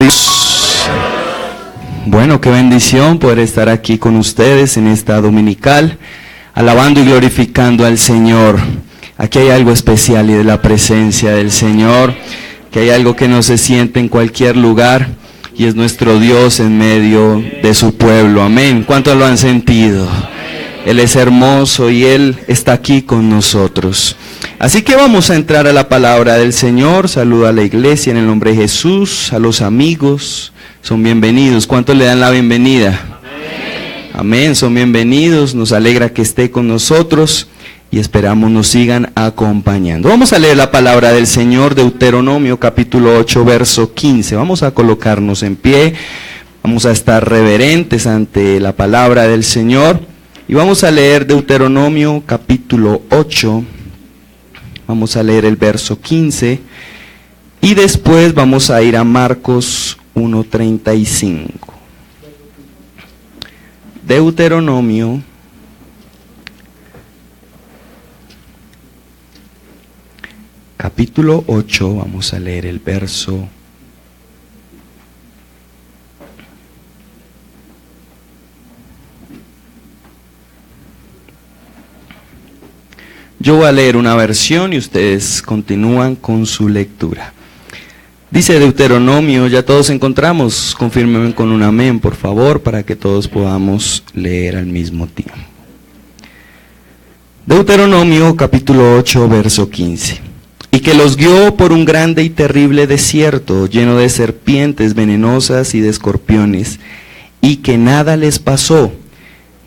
Dios. Bueno, qué bendición poder estar aquí con ustedes en esta dominical, alabando y glorificando al Señor. Aquí hay algo especial y de la presencia del Señor, que hay algo que no se siente en cualquier lugar, y es nuestro Dios en medio de su pueblo. Amén. ¿Cuántos lo han sentido? Él es hermoso y Él está aquí con nosotros. Así que vamos a entrar a la palabra del Señor. Saluda a la iglesia en el nombre de Jesús, a los amigos, son bienvenidos. ¿Cuántos le dan la bienvenida? Amén. Amén, son bienvenidos, nos alegra que esté con nosotros y esperamos nos sigan acompañando. Vamos a leer la palabra del Señor, Deuteronomio capítulo 8, verso 15. Vamos a colocarnos en pie, vamos a estar reverentes ante la palabra del Señor y vamos a leer Deuteronomio capítulo 8. Vamos a leer el verso 15 y después vamos a ir a Marcos 1:35. Deuteronomio capítulo 8, vamos a leer el verso 15. Yo voy a leer una versión y ustedes continúan con su lectura. Dice Deuteronomio, ya todos encontramos, confírmenme con un amén, por favor, para que todos podamos leer al mismo tiempo. Deuteronomio capítulo 8, verso 15. Y que los guió por un grande y terrible desierto, lleno de serpientes venenosas y de escorpiones, y que nada les pasó.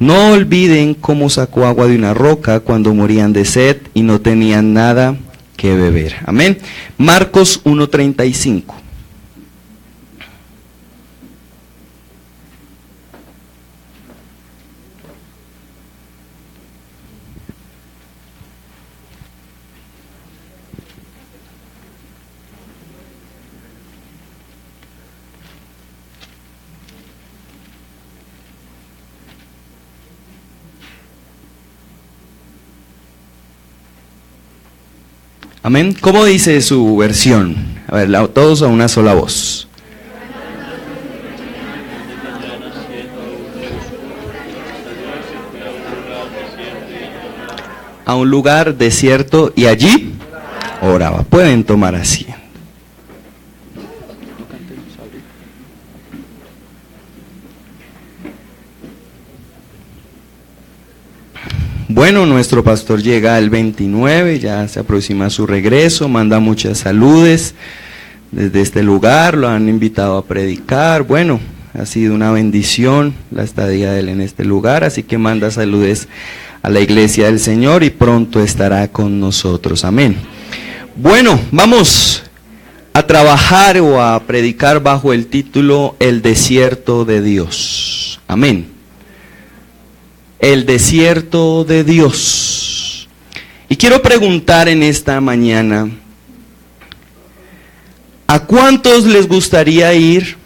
No olviden cómo sacó agua de una roca cuando morían de sed y no tenían nada que beber. Amén. Marcos 1:35. Amén. ¿Cómo dice su versión? A ver, todos a una sola voz. A un lugar desierto y allí oraba. Pueden tomar asiento. Bueno, nuestro pastor llega el 29, ya se aproxima su regreso, manda muchas saludes desde este lugar, lo han invitado a predicar. Bueno, ha sido una bendición la estadía de él en este lugar, así que manda saludes a la iglesia del Señor y pronto estará con nosotros. Amén. Bueno, vamos a trabajar o a predicar bajo el título El desierto de Dios. Amén. El desierto de Dios. Y quiero preguntar en esta mañana, ¿a cuántos les gustaría ir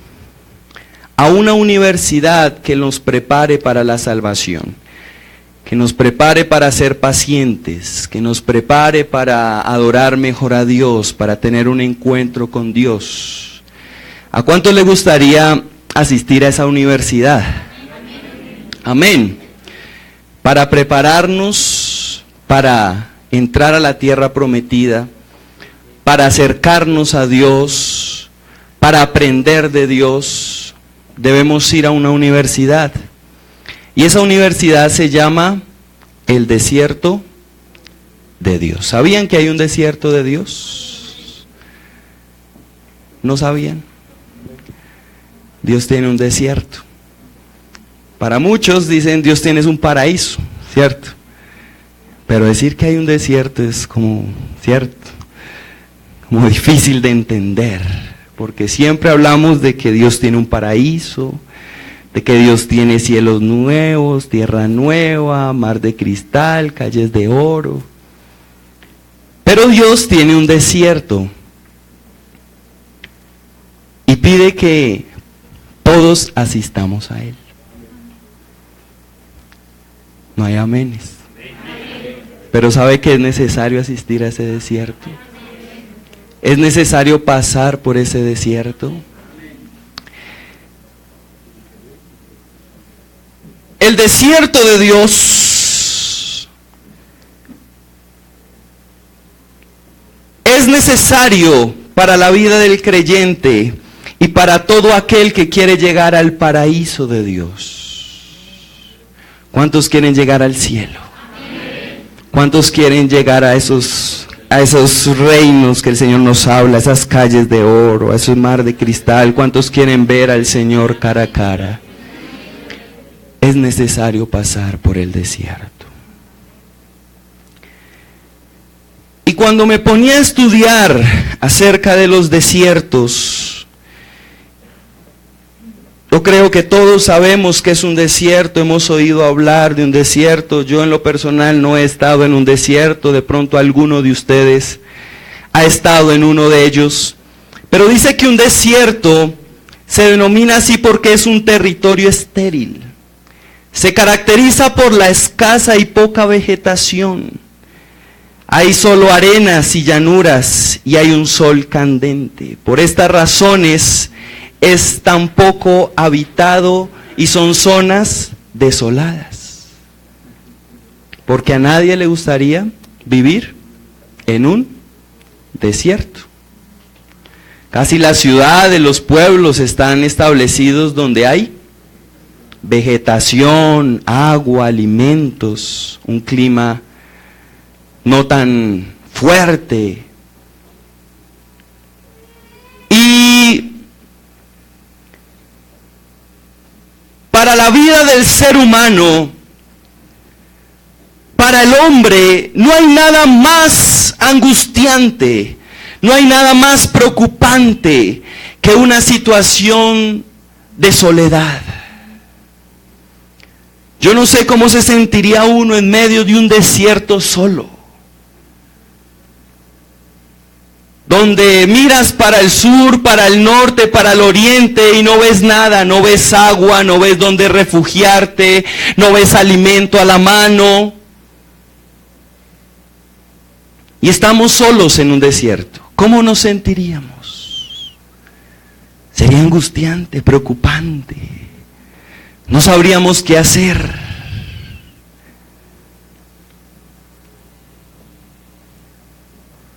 a una universidad que nos prepare para la salvación? Que nos prepare para ser pacientes, que nos prepare para adorar mejor a Dios, para tener un encuentro con Dios. ¿A cuántos les gustaría asistir a esa universidad? Amén. Para prepararnos para entrar a la tierra prometida, para acercarnos a Dios, para aprender de Dios, debemos ir a una universidad. Y esa universidad se llama el desierto de Dios. ¿Sabían que hay un desierto de Dios? ¿No sabían? Dios tiene un desierto. Para muchos dicen Dios tiene un paraíso, ¿cierto? Pero decir que hay un desierto es como, ¿cierto? Como difícil de entender, porque siempre hablamos de que Dios tiene un paraíso, de que Dios tiene cielos nuevos, tierra nueva, mar de cristal, calles de oro. Pero Dios tiene un desierto y pide que todos asistamos a Él. No hay amenes. Pero ¿sabe que es necesario asistir a ese desierto? Es necesario pasar por ese desierto. El desierto de Dios es necesario para la vida del creyente y para todo aquel que quiere llegar al paraíso de Dios. ¿Cuántos quieren llegar al cielo? ¿Cuántos quieren llegar a esos reinos que el Señor nos habla, esas calles de oro, a esos mar de cristal? ¿Cuántos quieren ver al Señor cara a cara? Es necesario pasar por el desierto. Y cuando me ponía a estudiar acerca de los desiertos, yo creo que todos sabemos que es un desierto, hemos oído hablar de un desierto. Yo en lo personal no he estado en un desierto, de pronto alguno de ustedes ha estado en uno de ellos. Pero dice que un desierto se denomina así porque es un territorio estéril. Se caracteriza por la escasa y poca vegetación. Hay solo arenas y llanuras y hay un sol candente. Por estas razones es tan poco habitado y son zonas desoladas. Porque a nadie le gustaría vivir en un desierto. Casi la ciudad de los pueblos están establecidos donde hay vegetación, agua, alimentos, un clima no tan fuerte. Y para la vida del ser humano, para el hombre, no hay nada más angustiante, no hay nada más preocupante que una situación de soledad. Yo no sé cómo se sentiría uno en medio de un desierto solo, donde miras para el sur, para el norte, para el oriente y no ves nada, no ves agua, no ves dónde refugiarte, no ves alimento a la mano. Y estamos solos en un desierto. ¿Cómo nos sentiríamos? Sería angustiante, preocupante. No sabríamos qué hacer.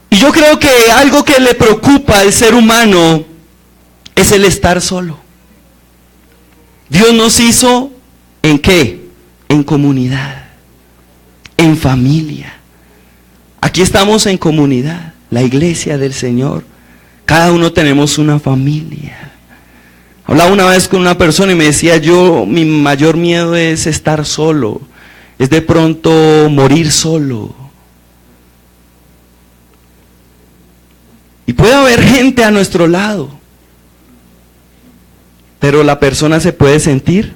Y yo creo que algo que le preocupa al ser humano es el estar solo. Dios nos hizo ¿en qué? En comunidad, en familia. Aquí estamos en comunidad, la iglesia del Señor. Cada uno tenemos una familia. Hablaba una vez con una persona y me decía, mi mayor miedo es estar solo, es de pronto morir solo. Y puede haber gente a nuestro lado, pero la persona se puede sentir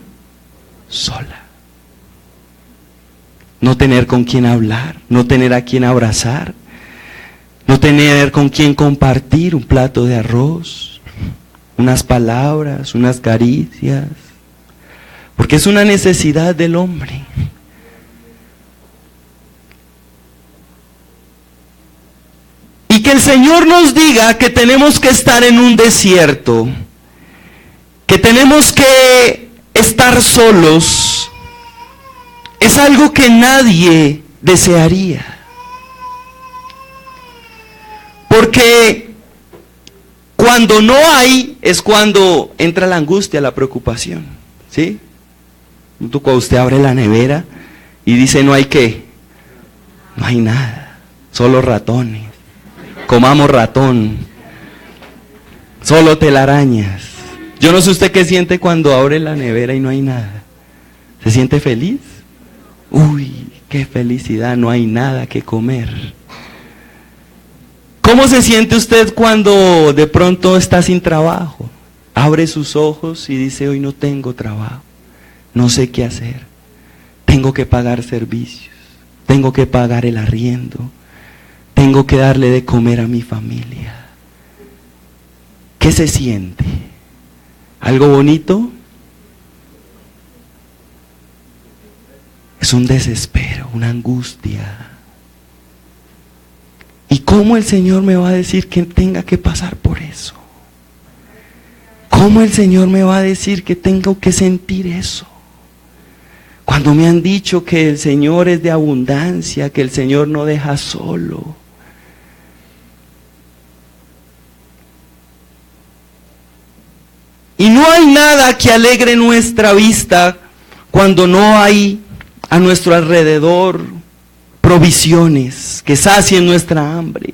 sola. No tener con quién hablar, no tener a quién abrazar, no tener con quién compartir un plato de arroz, unas palabras, unas caricias, porque es una necesidad del hombre. Y que el Señor nos diga que tenemos que estar en un desierto, que tenemos que estar solos, es algo que nadie desearía. Porque cuando no hay, es cuando entra la angustia, la preocupación, ¿sí? Cuando usted abre la nevera y dice, ¿no hay qué? No hay nada, solo ratones. Comamos ratón, solo telarañas. Yo no sé usted qué siente cuando abre la nevera y no hay nada. ¿Se siente feliz? Uy, qué felicidad, no hay nada que comer. ¿Cómo se siente usted cuando de pronto está sin trabajo? Abre sus ojos y dice, hoy no tengo trabajo, no sé qué hacer, tengo que pagar servicios, tengo que pagar el arriendo, tengo que darle de comer a mi familia. ¿Qué se siente? ¿Algo bonito? Es un desespero, una angustia. ¿Y cómo el Señor me va a decir que tenga que pasar por eso? ¿Cómo el Señor me va a decir que tengo que sentir eso? Cuando me han dicho que el Señor es de abundancia, que el Señor no deja solo. Y no hay nada que alegre nuestra vista cuando no hay a nuestro alrededor provisiones que sacien nuestra hambre,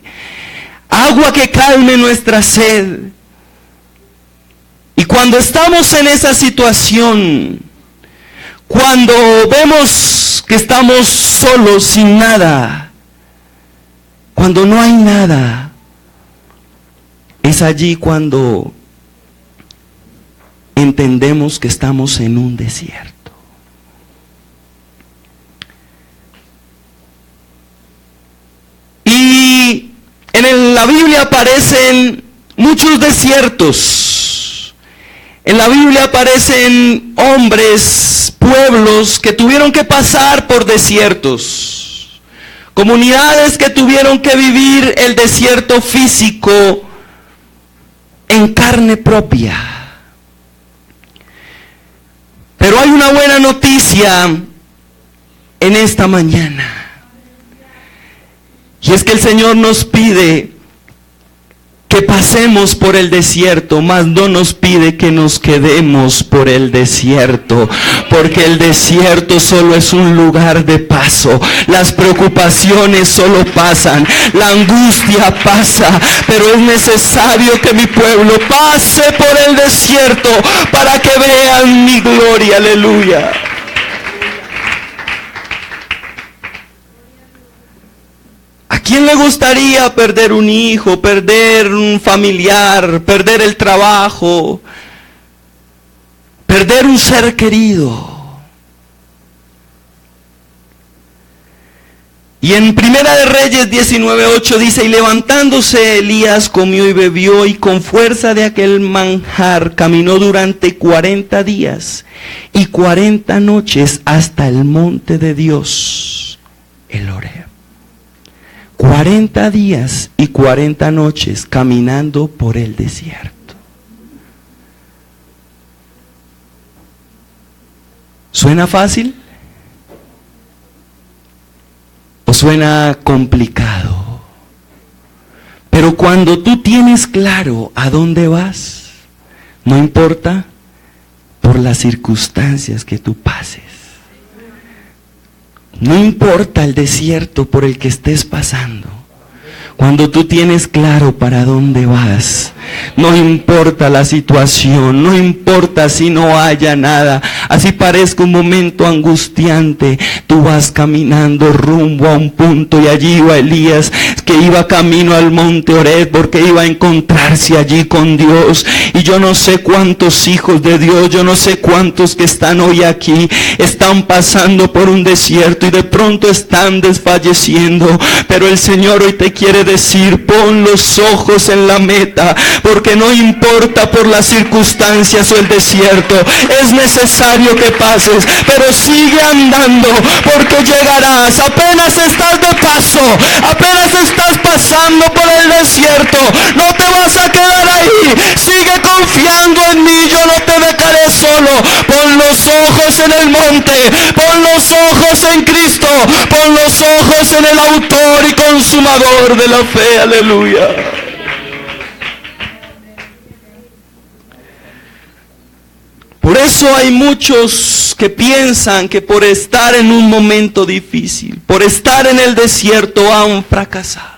agua que calme nuestra sed. Y cuando estamos en esa situación, cuando vemos que estamos solos, sin nada, cuando no hay nada, es allí cuando entendemos que estamos en un desierto. Y en la Biblia aparecen muchos desiertos. En la Biblia aparecen hombres, pueblos que tuvieron que pasar por desiertos. Comunidades que tuvieron que vivir el desierto físico en carne propia. Pero hay una buena noticia en esta mañana. Y es que el Señor nos pide que pasemos por el desierto, mas no nos pide que nos quedemos por el desierto, porque el desierto solo es un lugar de paso. Las preocupaciones solo pasan, la angustia pasa, pero es necesario que mi pueblo pase por el desierto para que vean mi gloria. Aleluya. ¿A quién le gustaría perder un hijo, perder un familiar, perder el trabajo, perder un ser querido? Y en Primera de Reyes 19:8 dice: y levantándose Elías comió y bebió, y con fuerza de aquel manjar caminó durante 40 días y 40 noches hasta el monte de Dios, el Horeb. 40 días y 40 noches caminando por el desierto. ¿Suena fácil? ¿O suena complicado? Pero cuando tú tienes claro a dónde vas, no importa por las circunstancias que tú pases. No importa el desierto por el que estés pasando. Cuando tú tienes claro para dónde vas, no importa la situación, no importa si no haya nada, así parezca un momento angustiante, tú vas caminando rumbo a un punto, y allí iba Elías, que iba camino al monte Horeb, porque iba a encontrarse allí con Dios. Y yo no sé cuántos hijos de Dios, yo no sé cuántos que están hoy aquí, están pasando por un desierto y de pronto están desfalleciendo, pero el Señor hoy te quiere decir: pon los ojos en la meta, porque no importa por las circunstancias o el desierto, es necesario que pases, pero sigue andando, porque llegarás. Apenas estás de paso, apenas estás pasando por el desierto, no te vas a quedar ahí. Sigue confiando en mí, yo no te dejaré solo. Pon los ojos en el monte, pon los ojos en Cristo, pon los ojos en el autor y consumador de la fe. Aleluya. Por eso hay muchos que piensan que por estar en un momento difícil, por estar en el desierto, han fracasado.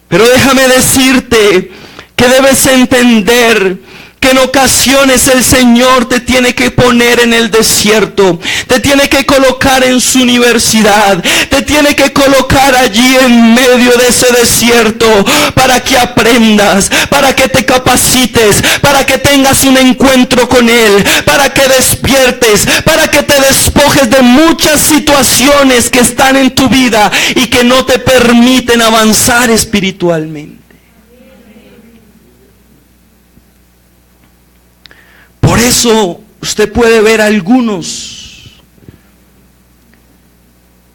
Pero déjame decirte que debes entender que en ocasiones el Señor te tiene que poner en el desierto, te tiene que colocar en su universidad, te tiene que colocar allí en medio de ese desierto para que aprendas, para que te capacites, para que tengas un encuentro con Él, para que despiertes, para que te despojes de muchas situaciones que están en tu vida y que no te permiten avanzar espiritualmente. Por eso usted puede ver a algunos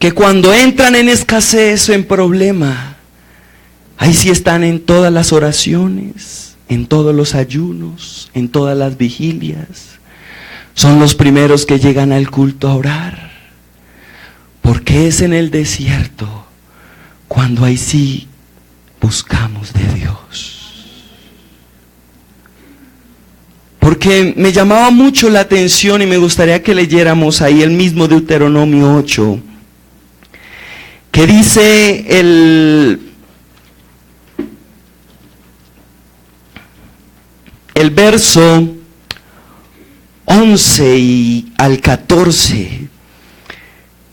que cuando entran en escasez o en problema, ahí sí están en todas las oraciones, en todos los ayunos, en todas las vigilias. son los primeros que llegan al culto a orar. Porque es en el desierto cuando ahí sí buscamos de Dios. Porque me llamaba mucho la atención y me gustaría que leyéramos ahí el mismo Deuteronomio 8, que dice el verso 11 y al 14.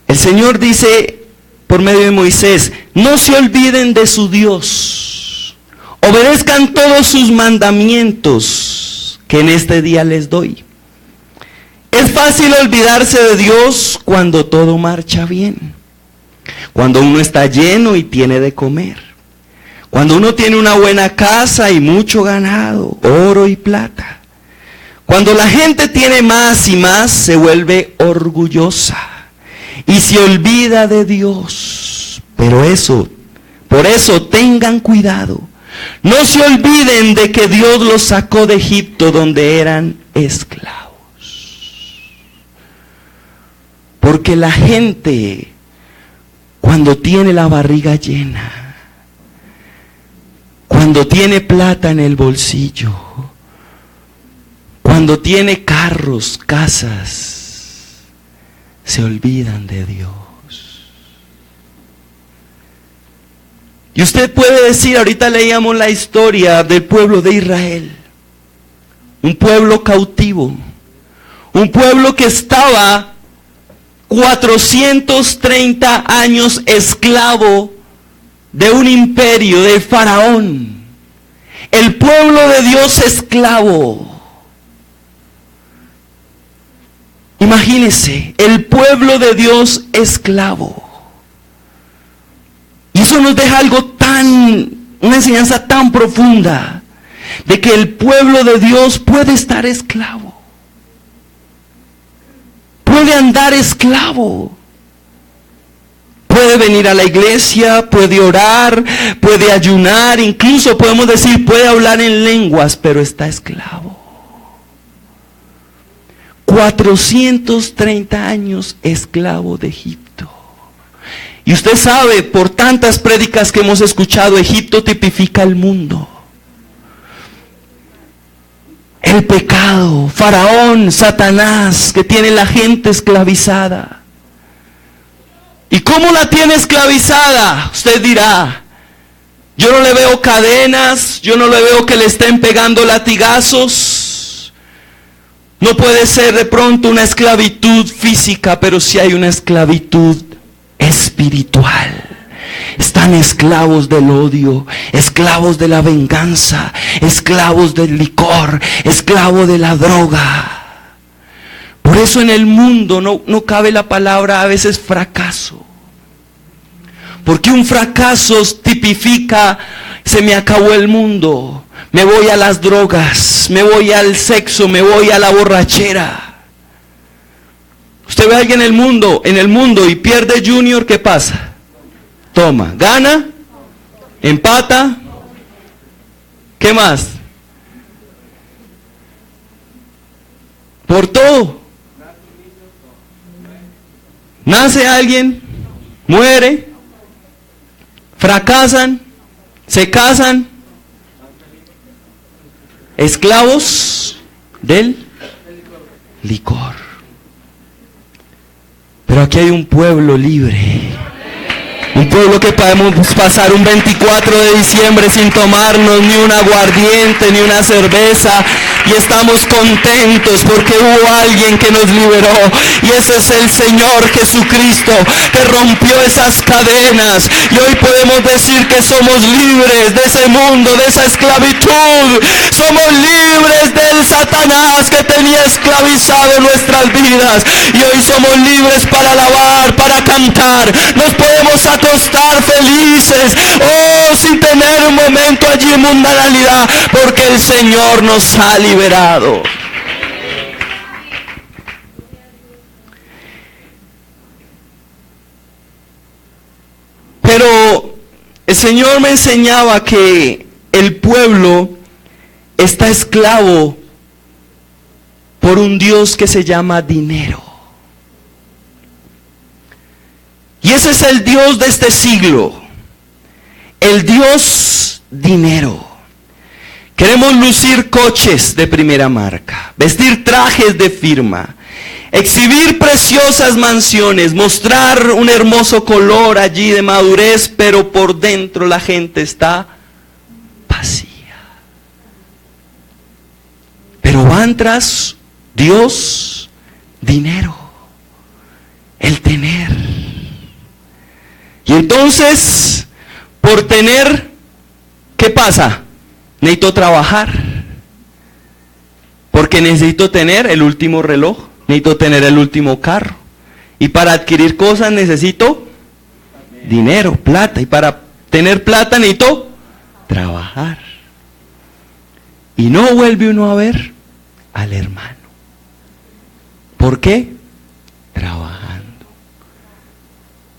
El Señor dice por medio de Moisés: no se olviden de su Dios, obedezcan todos sus mandamientos que en este día les doy. Es fácil olvidarse de Dios cuando todo marcha bien, cuando uno está lleno y tiene de comer, cuando uno tiene una buena casa y mucho ganado, oro y plata. Cuando la gente tiene más y más, se vuelve orgullosa y se olvida de Dios. Pero por eso tengan cuidado. No se olviden de que Dios los sacó de Egipto, donde eran esclavos. Porque la gente, cuando tiene la barriga llena, cuando tiene plata en el bolsillo, cuando tiene carros, casas, se olvidan de Dios. Y usted puede decir, ahorita leíamos la historia del pueblo de Israel, un pueblo cautivo, un pueblo que estaba 430 años esclavo de un imperio, de Faraón. El pueblo de Dios esclavo. Imagínense, el pueblo de Dios esclavo. Y eso nos deja una enseñanza tan profunda, de que el pueblo de Dios puede estar esclavo. Puede andar esclavo. Puede venir a la iglesia, puede orar, puede ayunar, incluso podemos decir, puede hablar en lenguas, pero está esclavo. 430 años esclavo de Egipto. Y usted sabe, por tantas prédicas que hemos escuchado, Egipto tipifica el mundo. El pecado, Faraón, Satanás, que tiene la gente esclavizada. ¿Y cómo la tiene esclavizada? Usted dirá, yo no le veo cadenas, yo no le veo que le estén pegando latigazos. No puede ser de pronto una esclavitud física, pero sí hay una esclavitud espiritual. Están esclavos del odio, esclavos de la venganza, esclavos del licor, esclavos de la droga. Por eso en el mundo no cabe la palabra a veces fracaso. Porque un fracaso tipifica, se me acabó el mundo, me voy a las drogas, me voy al sexo, me voy a la borrachera. Usted ve a alguien en el mundo y pierde Junior, ¿qué pasa? Toma, gana, empata, ¿qué más? Por todo. Nace alguien, muere, fracasan, se casan, esclavos del licor. Pero aquí hay un pueblo libre. Un pueblo que podemos pasar un 24 de diciembre sin tomarnos ni un aguardiente, ni una cerveza. Y estamos contentos porque hubo alguien que nos liberó. Y ese es el Señor Jesucristo, que rompió esas cadenas. Y hoy podemos decir que somos libres de ese mundo, de esa esclavitud. Somos libres del Satanás que tenía esclavizado nuestras vidas. Y hoy somos libres para alabar, para cantar. Nos podemos acostar felices, sin tener un momento allí en mundanalidad, porque el Señor nos ha liberado. Pero el Señor me enseñaba que el pueblo está esclavo por un Dios que se llama dinero. Y ese es el Dios de este siglo, el Dios dinero. Queremos lucir coches de primera marca, vestir trajes de firma, exhibir preciosas mansiones, mostrar un hermoso color allí de madurez, pero por dentro la gente está vacía. Pero van tras Dios, dinero, el tener. Y entonces, por tener, ¿qué pasa? Necesito trabajar, porque necesito tener el último reloj, necesito tener el último carro, y para adquirir cosas necesito dinero, plata, y para tener plata necesito trabajar. Y no vuelve uno a ver al hermano. ¿Por qué? Trabajando.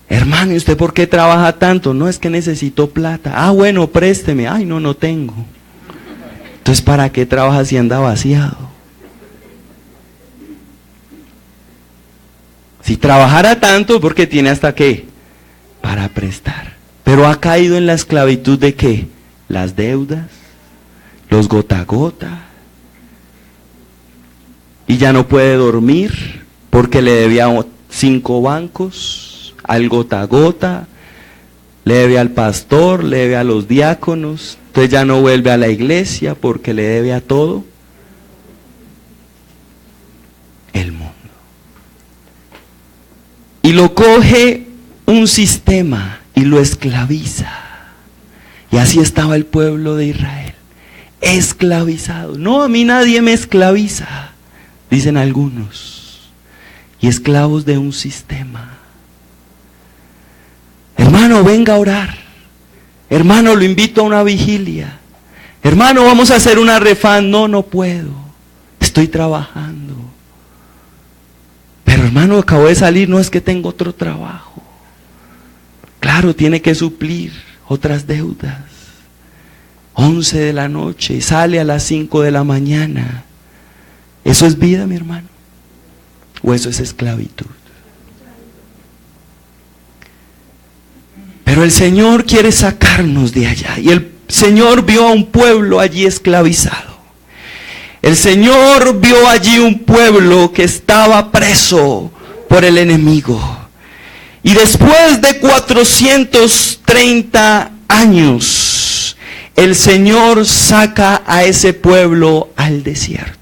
Hermano, ¿y usted por qué trabaja tanto? No, es que necesito plata. Ah, bueno, présteme. Ay, no tengo. Entonces, ¿para qué trabaja si anda vaciado? Si trabajara tanto, porque tiene hasta qué, para prestar. Pero ha caído en la esclavitud de qué, las deudas, los gota a gota. Y ya no puede dormir porque le debía 5 bancos, al gota a gota, le debe al pastor, le debe a los diáconos. Entonces ya no vuelve a la iglesia porque le debe a todo el mundo. Y lo coge un sistema y lo esclaviza. Y así estaba el pueblo de Israel, esclavizado. No, a mí nadie me esclaviza, dicen algunos, y esclavos de un sistema. Hermano, venga a orar. Hermano, lo invito a una vigilia. Hermano, vamos a hacer una refán. No puedo. Estoy trabajando. Pero hermano, acabo de salir. No, es que tengo otro trabajo. Claro, tiene que suplir otras deudas. 11 de la noche y sale a las 5 de la mañana. ¿Eso es vida, mi hermano? ¿O eso es esclavitud? Pero el Señor quiere sacarnos de allá. Y el Señor vio a un pueblo allí esclavizado. El Señor vio allí un pueblo que estaba preso por el enemigo. Y después de 430 años, el Señor saca a ese pueblo al desierto.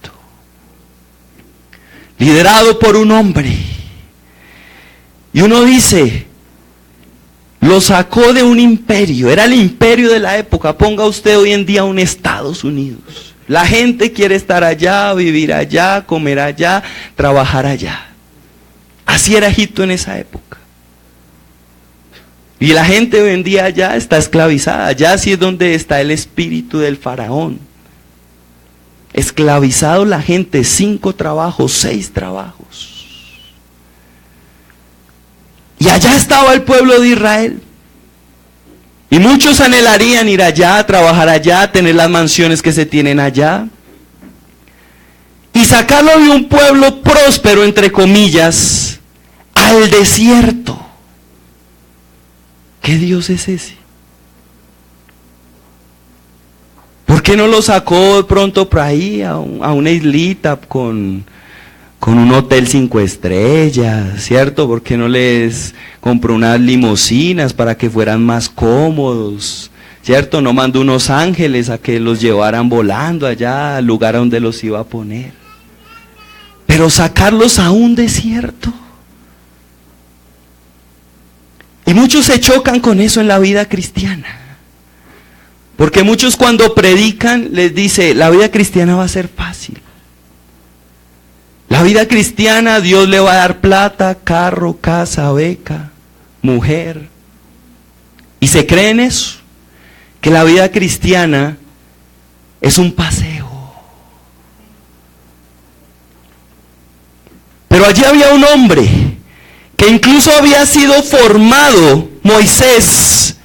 Liderado por un hombre. Y uno dice, lo sacó de un imperio, era el imperio de la época. Ponga usted hoy en día un Estados Unidos. La gente quiere estar allá, vivir allá, comer allá, trabajar allá. Así era Egipto en esa época. Y la gente hoy en día allá está esclavizada. Allá sí es donde está el espíritu del faraón. Esclavizado la gente, 5 trabajos, 6 trabajos. Y allá estaba el pueblo de Israel. Y muchos anhelarían ir allá, trabajar allá, tener las mansiones que se tienen allá. Y sacarlo de un pueblo próspero, entre comillas, al desierto. ¿Qué Dios es ese? ¿Por qué no lo sacó de pronto por ahí a una islita con un hotel 5 estrellas, ¿cierto? ¿Por qué no les compró unas limusinas para que fueran más cómodos, ¿cierto? No mandó unos ángeles a que los llevaran volando allá al lugar a donde los iba a poner. Pero sacarlos a un desierto. Y muchos se chocan con eso en la vida cristiana. Porque muchos cuando predican les dice, la vida cristiana va a ser fácil. La vida cristiana, Dios le va a dar plata, carro, casa, beca, mujer. Y se cree en eso, que la vida cristiana es un paseo. Pero allí había un hombre que incluso había sido formado, Moisés,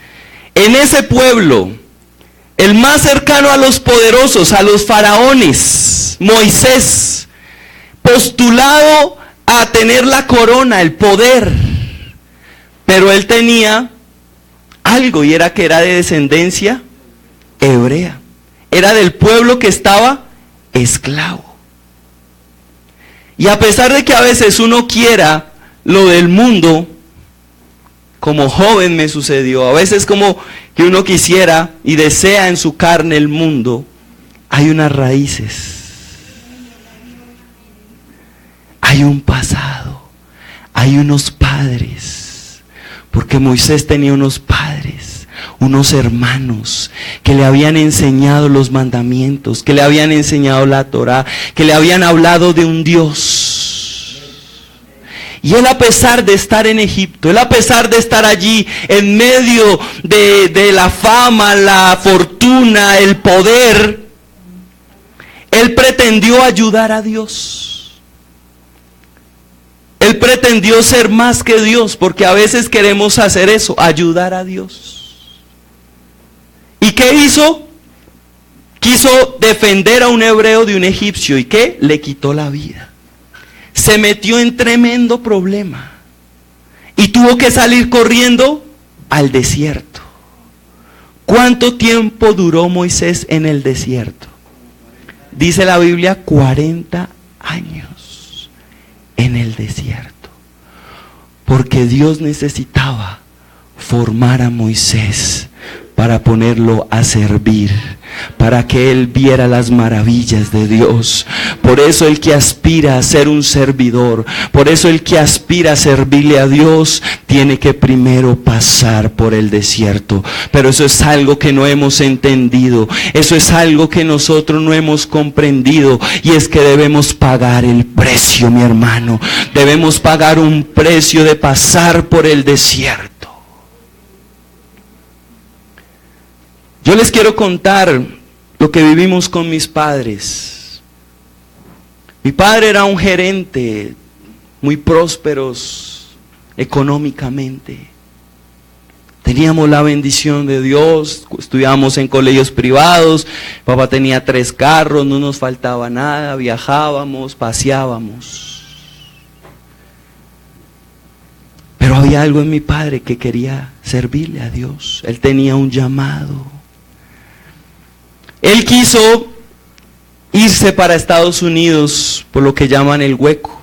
en ese pueblo, el más cercano a los poderosos, a los faraones, Moisés. postulado a tener la corona, el poder, pero él tenía algo, y era que era de descendencia hebrea, era del pueblo que estaba esclavo. Y a pesar de que a veces uno quiera lo del mundo, como joven me sucedió, a veces como que uno quisiera y desea en su carne el mundo, hay unas raíces, hay un pasado, hay unos padres, porque Moisés tenía unos padres, unos hermanos que le habían enseñado los mandamientos, que le habían enseñado la Torá, que le habían hablado de un Dios. Y él, a pesar de estar en Egipto, él, a pesar de estar allí en medio de la fama, la fortuna, el poder, él pretendió ayudar a Dios. Él pretendió ser más que Dios, porque a veces queremos hacer eso, ayudar a Dios. ¿Y qué hizo? Quiso defender a un hebreo de un egipcio. ¿Y qué? Le quitó la vida. Se metió en tremendo problema. Y tuvo que salir corriendo al desierto. ¿Cuánto tiempo duró Moisés en el desierto? Dice la Biblia, 40 años en el desierto. Porque Dios necesitaba formar a Moisés para ponerlo a servir, para que él viera las maravillas de Dios. Por eso el que aspira a ser un servidor, por eso el que aspira a servirle a Dios, tiene que primero pasar por el desierto. Pero eso es algo que no hemos entendido, eso es algo que nosotros no hemos comprendido, y es que debemos pagar el precio, mi hermano. Debemos pagar un precio de pasar por el desierto. Yo les quiero contar lo que vivimos con mis padres. Mi padre era un gerente, muy prósperos económicamente. Teníamos la bendición de Dios, estudiábamos en colegios privados, papá tenía 3 carros, no nos faltaba nada, viajábamos, paseábamos. Pero había algo en mi padre que quería servirle a Dios. Él tenía un llamado. Él quiso irse para Estados Unidos por lo que llaman el hueco,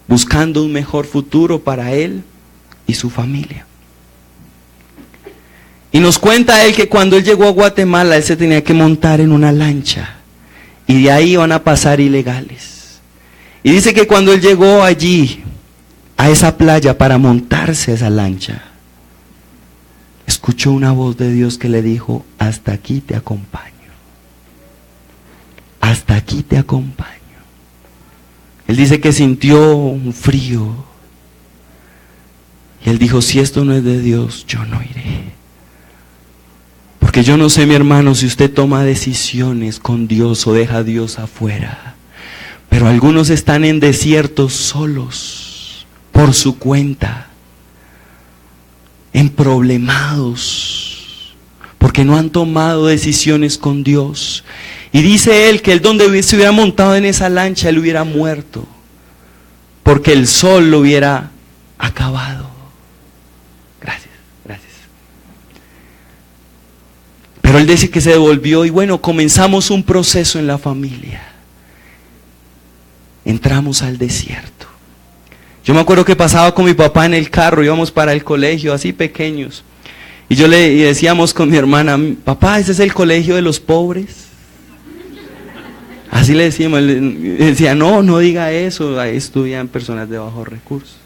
buscando un mejor futuro para él y su familia. Y nos cuenta él que cuando él llegó a Guatemala, él se tenía que montar en una lancha, y de ahí iban a pasar ilegales. Y dice que cuando él llegó allí, a esa playa, para montarse a esa lancha, escuchó una voz de Dios que le dijo: hasta aquí te acompaño. Hasta aquí te acompaño. Él dice que sintió un frío. Y él dijo: si esto no es de Dios, yo no iré. Porque yo no sé, mi hermano, si usted toma decisiones con Dios o deja a Dios afuera. Pero algunos están en desiertos solos, por su cuenta, emproblemados, porque no han tomado decisiones con Dios. Y dice él que él, donde se hubiera montado en esa lancha, él hubiera muerto, porque el sol lo hubiera acabado. Gracias. Pero él dice que se devolvió, y bueno, comenzamos un proceso en la familia. Entramos al desierto. Yo me acuerdo que pasaba con mi papá en el carro, íbamos para el colegio, así pequeños. Y decíamos con mi hermana: papá, ¿ese es el colegio de los pobres? Así le decíamos. Él decía: no diga eso, ahí estudian personas de bajos recursos.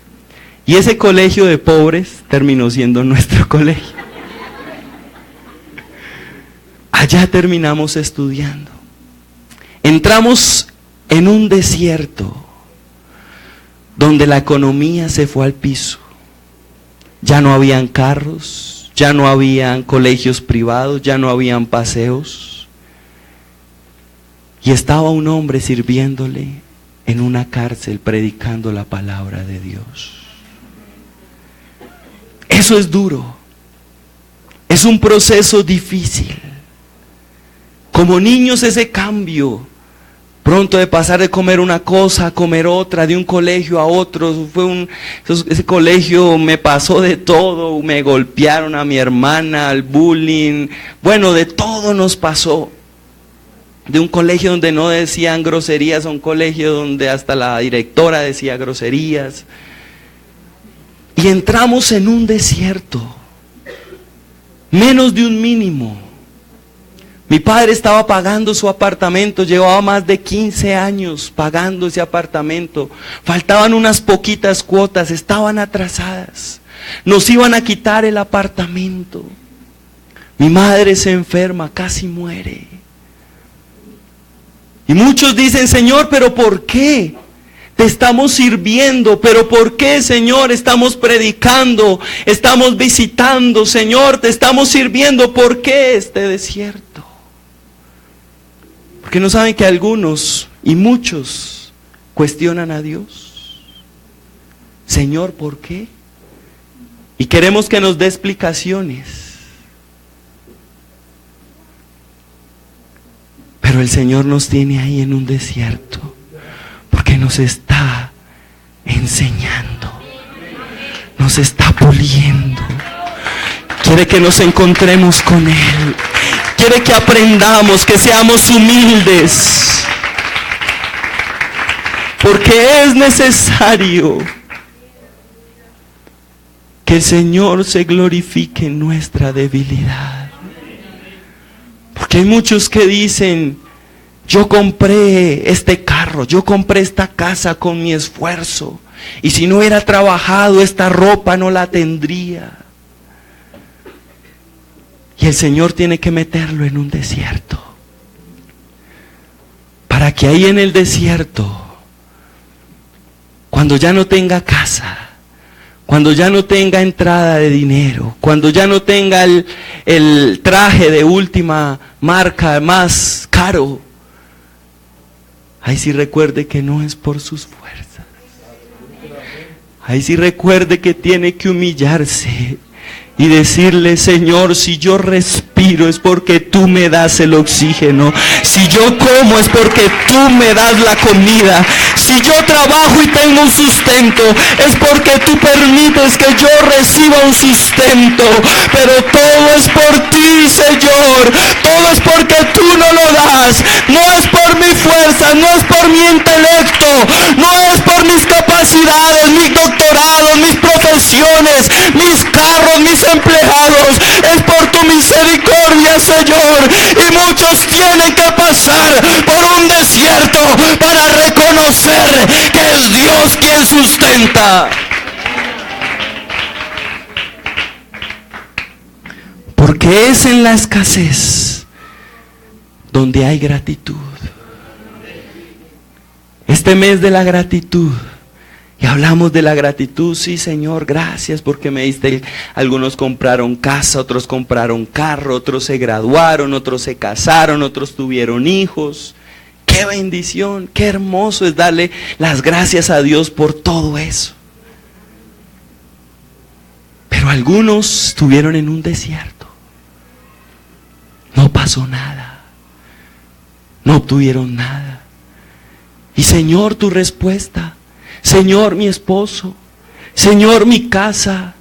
Y ese colegio de pobres terminó siendo nuestro colegio. Allá terminamos estudiando. Entramos en un desierto donde la economía se fue al piso. Ya no habían carros, ya no habían colegios privados, ya no habían paseos. Y estaba un hombre sirviéndole en una cárcel, predicando la palabra de Dios. Eso es duro. Es un proceso difícil. Como niños ese cambio Pronto de pasar de comer una cosa a comer otra, de un colegio a otro. Ese colegio me pasó de todo, me golpearon a mi hermana, al bullying, bueno, de todo nos pasó. De un colegio donde no decían groserías a un colegio donde hasta la directora decía groserías. Y entramos en un desierto, menos de un mínimo. Mi padre estaba pagando su apartamento, llevaba más de 15 años pagando ese apartamento. Faltaban unas poquitas cuotas, estaban atrasadas. Nos iban a quitar el apartamento. Mi madre se enferma, casi muere. Y muchos dicen, Señor, ¿pero por qué? Te estamos sirviendo, pero ¿por qué, Señor? Estamos predicando, estamos visitando, Señor, te estamos sirviendo. ¿Por qué este desierto? Porque no saben que algunos y muchos cuestionan a Dios. Señor, ¿por qué? Y queremos que nos dé explicaciones. Pero el Señor nos tiene ahí en un desierto, porque nos está enseñando, nos está puliendo. Quiere que nos encontremos con Él. Quiere que aprendamos, que seamos humildes. Porque es necesario que el Señor se glorifique en nuestra debilidad. Porque hay muchos que dicen, yo compré este carro, yo compré esta casa con mi esfuerzo. Y si no hubiera trabajado, esta ropa no la tendría. Y el Señor tiene que meterlo en un desierto, para que ahí en el desierto, cuando ya no tenga casa, cuando ya no tenga entrada de dinero, cuando ya no tenga el traje de última marca más caro, ahí sí recuerde que no es por sus fuerzas. Ahí sí recuerde que tiene que humillarse y decirle, Señor, si yo respiro es porque tú me das el oxígeno. Si yo como es porque tú me das la comida. Si yo trabajo y tengo un sustento es porque tú permites que yo reciba un sustento. Pero todo es por ti, Señor. Todo es porque tú no lo das. No es por mi fuerza, no es por mi intelecto, no es por mis capacidades, mis doctorados, mis profesiones, mis carros, mis empleados. Es por tu misericordia, Señor. Y muchos tienen que pasar por un desierto para reconocer que es Dios quien sustenta. Porque es en la escasez donde hay gratitud. Este mes de la gratitud, y hablamos de la gratitud, sí, Señor, gracias porque me diste. Algunos compraron casa, otros compraron carro, otros se graduaron, otros se casaron, otros tuvieron hijos. Qué bendición, qué hermoso es darle las gracias a Dios por todo eso. Pero algunos estuvieron en un desierto. No pasó nada. No obtuvieron nada. Y Señor, tu respuesta. Señor, mi esposo. Señor, mi casa.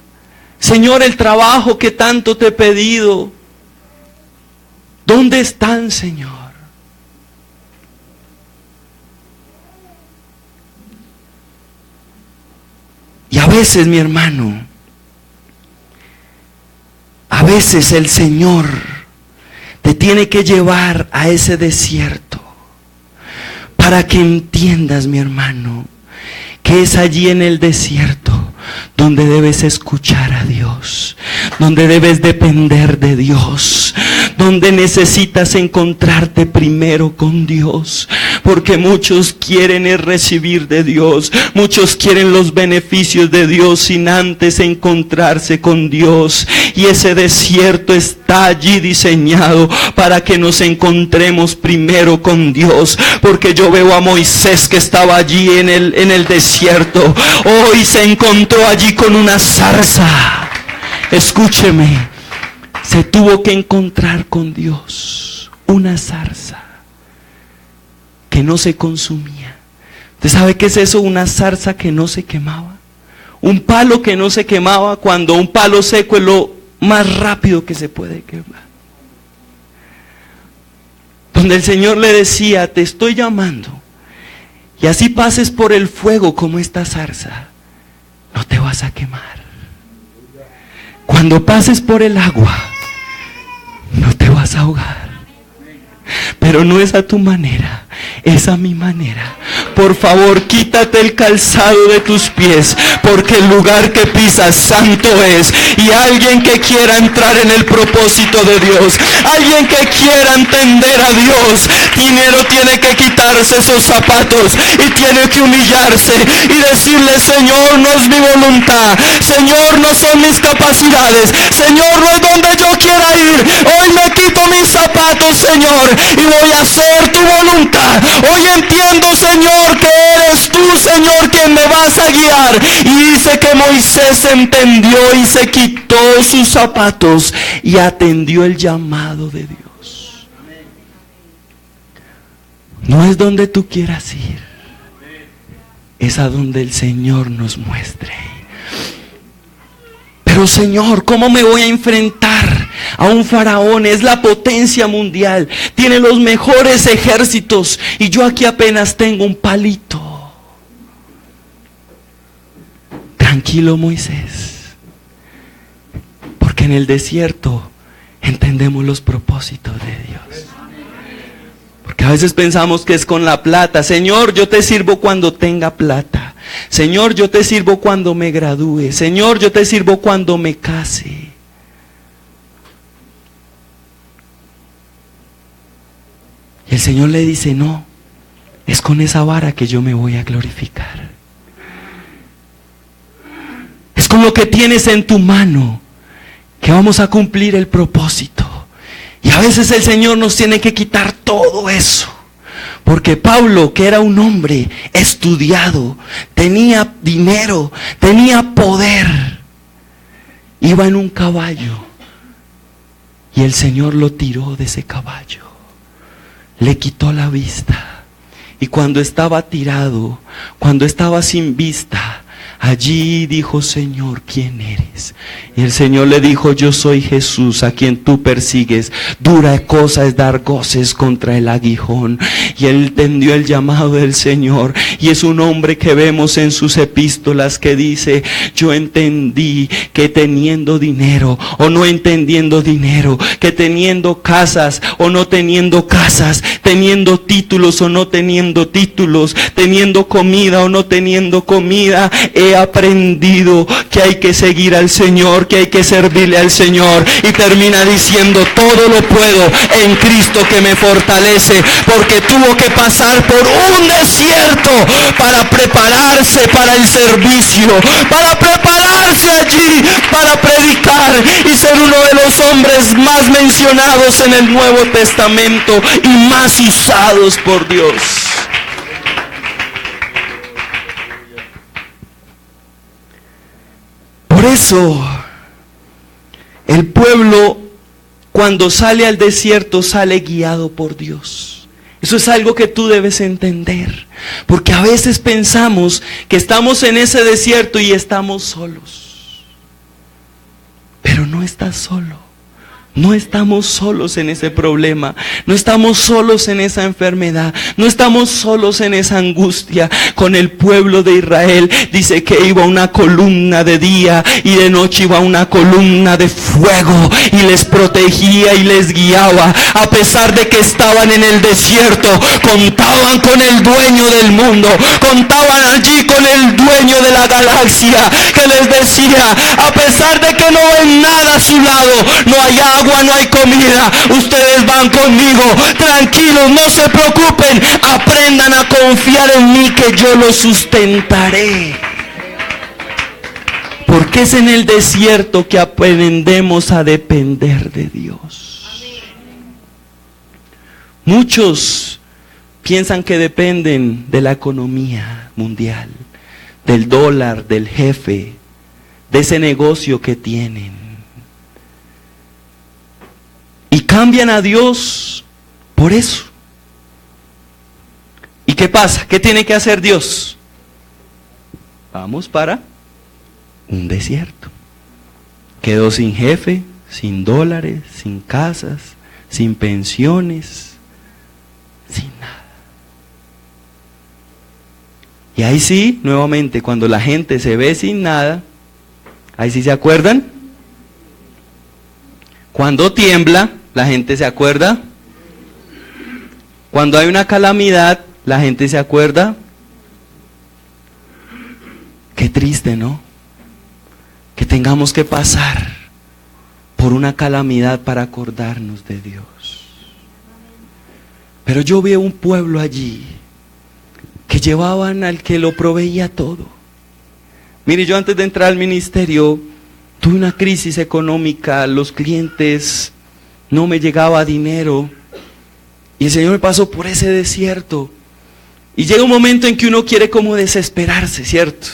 Señor, el trabajo que tanto te he pedido. ¿Dónde están, Señor? Y a veces, mi hermano, a veces el Señor te tiene que llevar a ese desierto para que entiendas, mi hermano, que es allí en el desierto donde debes escuchar a Dios, donde debes depender de Dios, donde necesitas encontrarte primero con Dios, porque muchos quieren recibir de Dios, muchos quieren los beneficios de Dios sin antes encontrarse con Dios, y ese desierto está allí diseñado para que nos encontremos primero con Dios, porque yo veo a Moisés que estaba allí en el desierto, hoy se encontró allí con una zarza. Escúcheme, se tuvo que encontrar con Dios, una zarza que que no se consumía. ¿Usted sabe qué es eso? Una zarza que no se quemaba. Un palo que no se quemaba, cuando un palo seco es lo más rápido que se puede quemar. Donde el Señor le decía, te estoy llamando, y así pases por el fuego como esta zarza, no te vas a quemar. Cuando pases por el agua, no te vas a ahogar. Pero no es a tu manera, es a mi manera. Por favor, quítate el calzado de tus pies, porque el lugar que pisas santo es. Y alguien que quiera entrar en el propósito de Dios, alguien que quiera entender a Dios, primero tiene que quitarse esos zapatos y tiene que humillarse y decirle, Señor, no es mi voluntad, Señor, no son mis capacidades, Señor, no es donde yo quiera ir. Hoy me quito mis zapatos, Señor, y voy a hacer tu voluntad. Hoy entiendo, Señor, que eres tú, Señor, quien me vas a guiar. Y dice que Moisés entendió y se quitó sus zapatos y atendió el llamado de Dios. No es donde tú quieras ir, es a donde el Señor nos muestre. Pero Señor, ¿cómo me voy a enfrentar a un faraón? Es la potencia mundial, tiene los mejores ejércitos y yo aquí apenas tengo un palito. Tranquilo, Moisés, porque en el desierto entendemos los propósitos de Dios. Porque a veces pensamos que es con la plata. Señor, yo te sirvo cuando tenga plata. Señor, yo te sirvo cuando me gradúe. Señor, yo te sirvo cuando me case. Y el Señor le dice, no, es con esa vara que yo me voy a glorificar. Es con lo que tienes en tu mano que vamos a cumplir el propósito. Y a veces el Señor nos tiene que quitar todo eso. Porque Pablo, que era un hombre estudiado, tenía dinero, tenía poder, iba en un caballo y el Señor lo tiró de ese caballo, le quitó la vista, y cuando estaba tirado, cuando estaba sin vista, allí dijo, Señor, ¿quién eres? Y el Señor le dijo, yo soy Jesús, a quien tú persigues. Dura cosa es dar goces contra el aguijón. Y él entendió el llamado del Señor. Y es un hombre que vemos en sus epístolas que dice, yo entendí que teniendo dinero o no entendiendo dinero, que teniendo casas o no teniendo casas, teniendo títulos o no teniendo títulos, teniendo comida o no teniendo comida, he aprendido que hay que seguir al Señor, que hay que servirle al Señor. Y termina diciendo, todo lo puedo en Cristo que me fortalece, porque tuvo que pasar por un desierto para prepararse para el servicio, para prepararse allí, para predicar y ser uno de los hombres más mencionados en el Nuevo Testamento y más usados por Dios. Por eso, el pueblo cuando sale al desierto sale guiado por Dios. Eso es algo que tú debes entender, porque a veces pensamos que estamos en ese desierto y estamos solos. Pero no estás solo. No estamos solos en ese problema, no estamos solos en esa enfermedad, no estamos solos en esa angustia. Con el pueblo de Israel dice que iba una columna de día y de noche iba una columna de fuego y les protegía y les guiaba. A pesar de que estaban en el desierto, contaban con el dueño del mundo, contaban allí con el dueño de la galaxia, que les decía, a pesar de que no ven nada a su lado, no hay agua, no hay comida, ustedes van conmigo, tranquilos, no se preocupen, aprendan a confiar en mí que yo los sustentaré. Porque es en el desierto que aprendemos a depender de Dios. Muchos piensan que dependen de la economía mundial, del dólar, del jefe, de ese negocio que tienen. Y cambian a Dios por eso. qué pasa? ¿Qué tiene que hacer Dios? Vamos para un desierto. Quedó sin jefe, sin dólares, sin casas, sin pensiones, sin nada. Y ahí sí, nuevamente, cuando la gente se ve sin nada, ahí sí se acuerdan. Cuando tiembla, la gente se acuerda. Cuando hay una calamidad, la gente se acuerda. Qué triste, ¿no? Que tengamos que pasar por una calamidad para acordarnos de Dios. Pero yo veo un pueblo allí que llevaban al que lo proveía todo. Mire, yo antes de entrar al ministerio tuve una crisis económica, los clientes, no me llegaba dinero, y el Señor me pasó por ese desierto. Y llega un momento en que uno quiere como desesperarse, ¿cierto?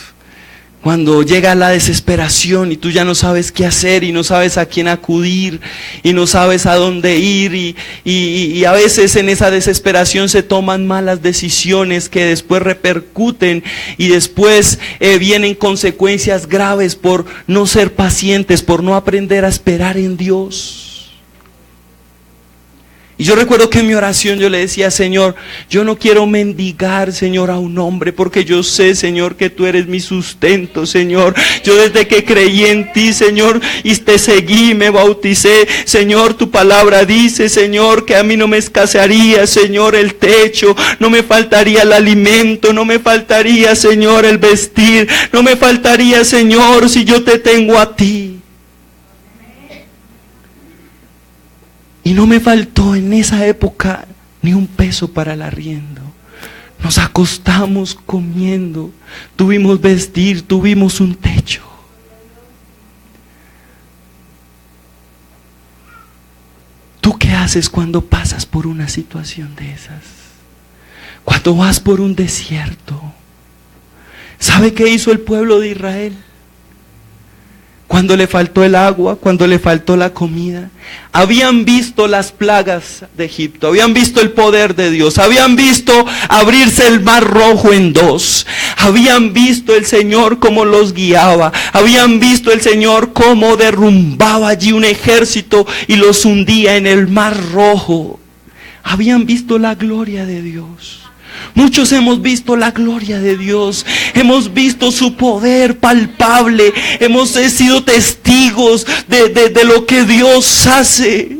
Cuando llega la desesperación y tú ya no sabes qué hacer y no sabes a quién acudir y no sabes a dónde ir y a veces en esa desesperación se toman malas decisiones que después repercuten y después vienen consecuencias graves por no ser pacientes, por no aprender a esperar en Dios. Y yo recuerdo que en mi oración yo le decía, Señor, yo no quiero mendigar, Señor, a un hombre, porque yo sé, Señor, que tú eres mi sustento, Señor. Yo desde que creí en ti, Señor, y te seguí, me bauticé, Señor, tu palabra dice, Señor, que a mí no me escasearía, Señor, el techo, no me faltaría el alimento, no me faltaría, Señor, el vestir, no me faltaría, Señor, si yo te tengo a ti. Y no me faltó en esa época ni un peso para el arriendo. Nos acostamos comiendo, tuvimos vestir, tuvimos un techo. ¿Tú qué haces cuando pasas por una situación de esas? Cuando vas por un desierto. ¿Sabe qué hizo el pueblo de Israel? Cuando le faltó el agua, cuando le faltó la comida, habían visto las plagas de Egipto, habían visto el poder de Dios, habían visto abrirse el mar rojo en dos, habían visto el Señor cómo los guiaba, habían visto el Señor cómo derrumbaba allí un ejército y los hundía en el mar rojo, habían visto la gloria de Dios. Muchos hemos visto la gloria de Dios, hemos visto su poder palpable, hemos sido testigos de lo que Dios hace.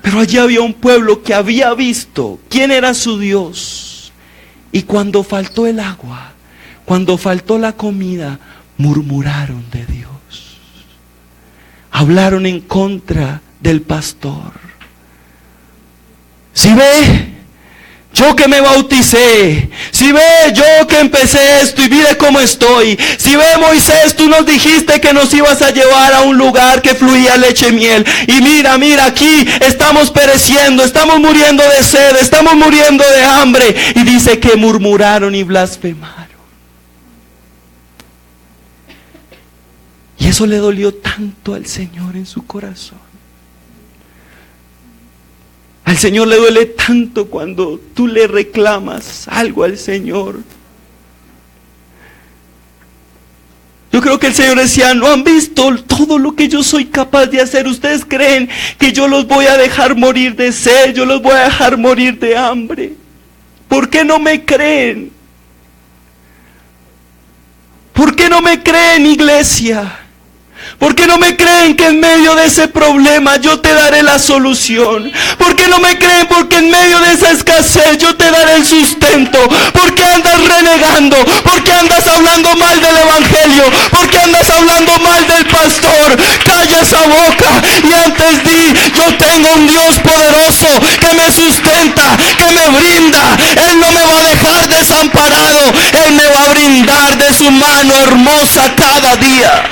Pero allí había un pueblo que había visto quién era su Dios. Y cuando faltó el agua, cuando faltó la comida, murmuraron de Dios. Hablaron en contra del pastor. ¿Sí ve? Yo que me bauticé, si ve yo que empecé esto y mire cómo estoy, si ve Moisés, tú nos dijiste que nos ibas a llevar a un lugar que fluía leche y miel, y mira aquí estamos pereciendo, estamos muriendo de sed, estamos muriendo de hambre, y dice que murmuraron y blasfemaron. Y eso le dolió tanto al Señor en su corazón. Al Señor le duele tanto cuando tú le reclamas algo al Señor. Yo creo que el Señor decía, no han visto todo lo que yo soy capaz de hacer. Ustedes creen que yo los voy a dejar morir de sed, yo los voy a dejar morir de hambre. ¿Por qué no me creen? ¿Por qué no me creen, iglesia? ¿Por qué no me creen que en medio de ese problema yo te daré la solución? ¿Por qué no me creen? Porque en medio de esa escasez yo te daré el sustento. ¿Por qué andas renegando? ¿Por qué andas hablando mal del evangelio? ¿Por qué andas hablando mal del pastor? Calla esa boca y antes di, yo tengo un Dios poderoso que me sustenta, que me brinda. Él no me va a dejar desamparado. Él me va a brindar de su mano hermosa cada día.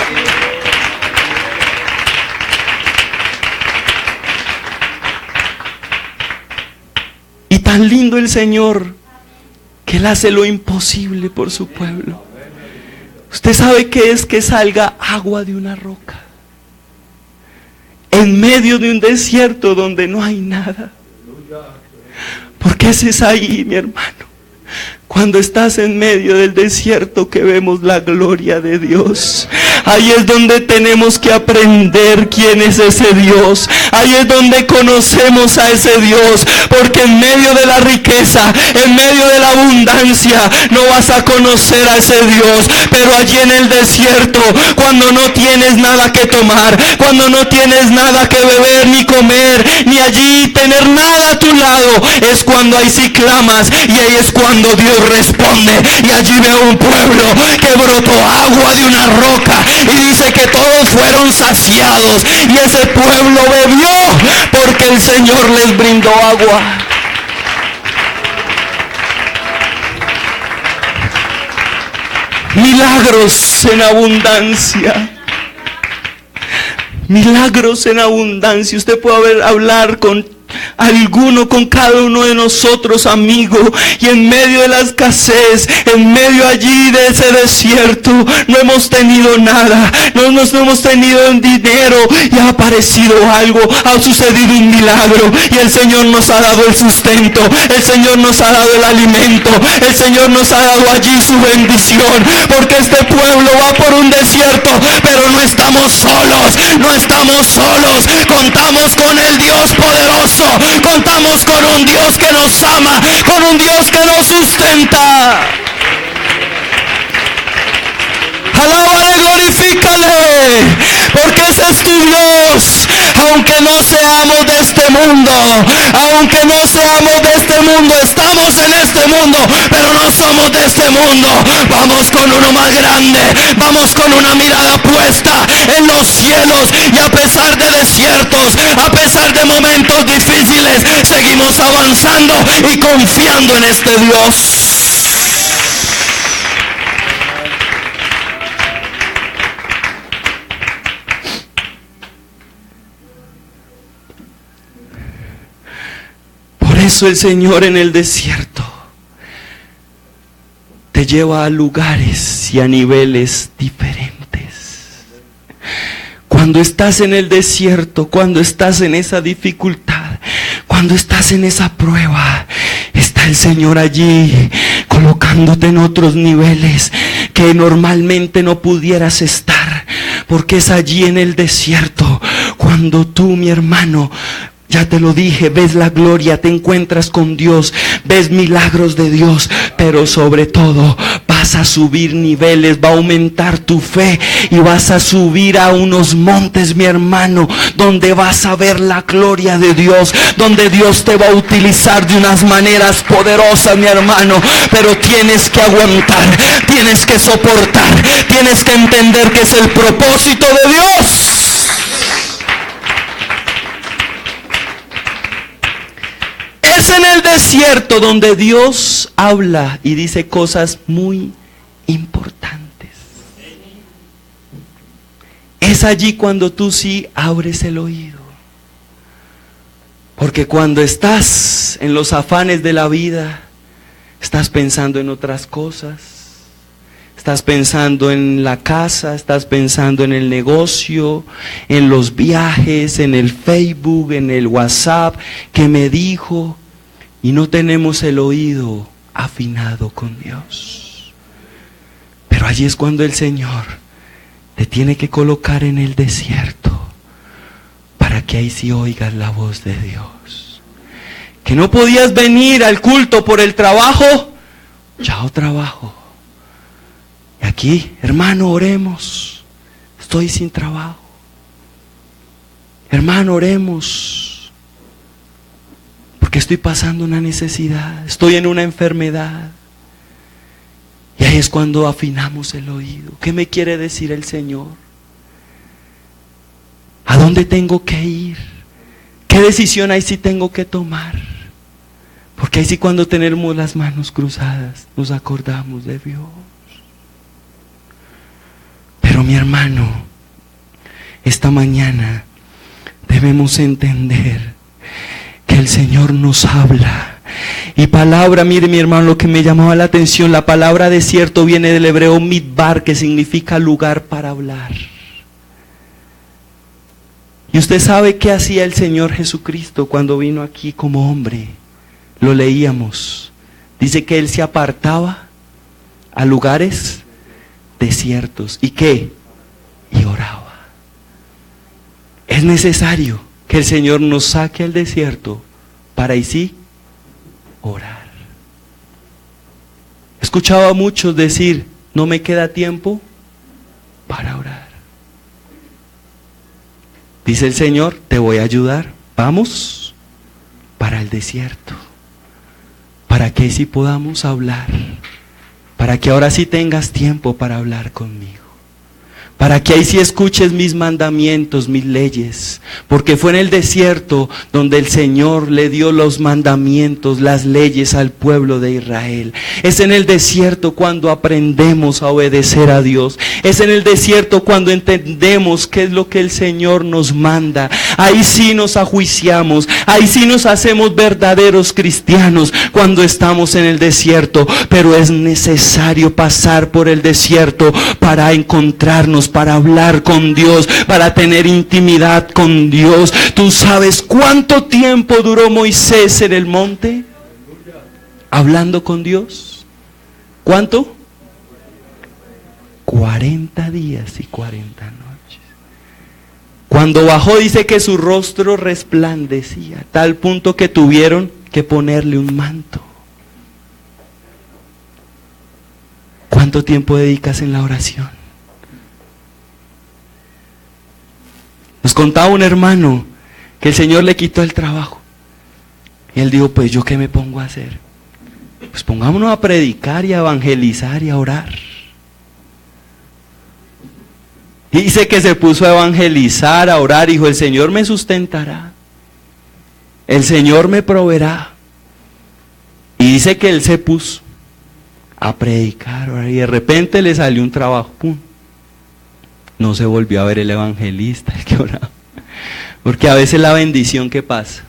Y tan lindo el Señor que Él hace lo imposible por su pueblo. Usted sabe qué es que salga agua de una roca en medio de un desierto donde no hay nada. ¿Por qué es ahí, mi hermano? Cuando estás en medio del desierto que vemos la gloria de Dios. Ahí es donde tenemos que aprender quién es ese Dios. Ahí es donde conocemos a ese Dios. Porque en medio de la riqueza, en medio de la abundancia, no vas a conocer a ese Dios. Pero allí en el desierto, cuando no tienes nada que tomar, cuando no tienes nada que beber ni comer, ni allí tener nada a tu lado, es cuando ahí sí clamas, y ahí es cuando Dios responde. Y allí veo un pueblo que brotó agua de una roca, y dice que todos fueron saciados, y ese pueblo bebió porque el Señor les brindó agua. Milagros en abundancia. Milagros en abundancia. Usted puede hablar con alguno, con cada uno de nosotros, amigo, y en medio de la escasez, en medio allí de ese desierto, no hemos tenido nada, no hemos tenido dinero, y ha aparecido algo, ha sucedido un milagro, y el Señor nos ha dado el sustento, el Señor nos ha dado el alimento, el Señor nos ha dado allí su bendición, porque este pueblo va por un desierto, pero no estamos solos, no estamos solos, contamos con el Dios poderoso, contamos con un Dios que nos ama, con un Dios que nos sustenta. Alábale, glorifícale, porque ese es tu Dios. Aunque no seamos de este mundo, aunque no seamos de este mundo, estamos en este mundo, pero no somos de este mundo. Vamos con uno más grande, vamos con una mirada puesta en los cielos, y a pesar de desiertos, a pesar de momentos difíciles, seguimos avanzando y confiando en este Dios. Por eso el Señor en el desierto te lleva a lugares y a niveles diferentes. Cuando estás en el desierto, cuando estás en esa dificultad, cuando estás en esa prueba, está el Señor allí colocándote en otros niveles que normalmente no pudieras estar, porque es allí en el desierto cuando tú, mi hermano, ya te lo dije, ves la gloria, te encuentras con Dios, ves milagros de Dios, pero sobre todo vas a subir niveles, va a aumentar tu fe, y vas a subir a unos montes, mi hermano, donde vas a ver la gloria de Dios, donde Dios te va a utilizar de unas maneras poderosas, mi hermano, pero tienes que aguantar, tienes que soportar, tienes que entender que es el propósito de Dios. Es en el desierto donde Dios habla y dice cosas muy importantes. Es allí cuando tú sí abres el oído. Porque cuando estás en los afanes de la vida, estás pensando en otras cosas. Estás pensando en la casa, estás pensando en el negocio, en los viajes, en el Facebook, en el WhatsApp, que me dijo. Y no tenemos el oído afinado con Dios. Pero allí es cuando el Señor te tiene que colocar en el desierto, para que ahí sí oigas la voz de Dios. Que no podías venir al culto por el trabajo, chao trabajo. Y aquí, hermano, oremos, estoy sin trabajo. Hermano, oremos, porque estoy pasando una necesidad, estoy en una enfermedad. Y ahí es cuando afinamos el oído. ¿Qué me quiere decir el Señor? ¿A dónde tengo que ir? ¿Qué decisión ahí sí tengo que tomar? Porque ahí sí, cuando tenemos las manos cruzadas, nos acordamos de Dios. Pero mi hermano, esta mañana debemos entender que el Señor nos habla. Y palabra, mire mi hermano, lo que me llamaba la atención, la palabra desierto viene del hebreo midbar, que significa lugar para hablar. Y usted sabe qué hacía el Señor Jesucristo cuando vino aquí como hombre. Lo leíamos. Dice que él se apartaba a lugares desiertos. ¿Y qué? Y oraba. Es necesario que el Señor nos saque al desierto para ahí sí orar. Escuchaba a muchos decir, no me queda tiempo para orar. Dice el Señor, te voy a ayudar. Vamos para el desierto. Para que sí podamos hablar. Para que ahora sí tengas tiempo para hablar conmigo. Para que ahí sí escuches mis mandamientos, mis leyes. Porque fue en el desierto donde el Señor le dio los mandamientos, las leyes al pueblo de Israel. Es en el desierto cuando aprendemos a obedecer a Dios. Es en el desierto cuando entendemos qué es lo que el Señor nos manda. Ahí sí nos ajuiciamos. Ahí sí nos hacemos verdaderos cristianos cuando estamos en el desierto. Pero es necesario pasar por el desierto para encontrarnos, para hablar con Dios, para tener intimidad con Dios. ¿Tú sabes cuánto tiempo duró Moisés en el monte? Hablando con Dios. ¿Cuánto? 40 días y 40 noches. Cuando bajó dice que su rostro resplandecía, a tal punto que tuvieron que ponerle un manto. ¿Cuánto tiempo dedicas en la oración? Nos contaba un hermano que el Señor le quitó el trabajo. Y él dijo, pues yo qué me pongo a hacer. Pues pongámonos a predicar y a evangelizar y a orar. Y dice que se puso a evangelizar, a orar, y dijo, el Señor me sustentará. El Señor me proveerá. Y dice que él se puso a predicar, a orar, y de repente le salió un trabajo, ¡pum! No se volvió a ver el evangelista, el que oraba. Porque a veces la bendición que pasa,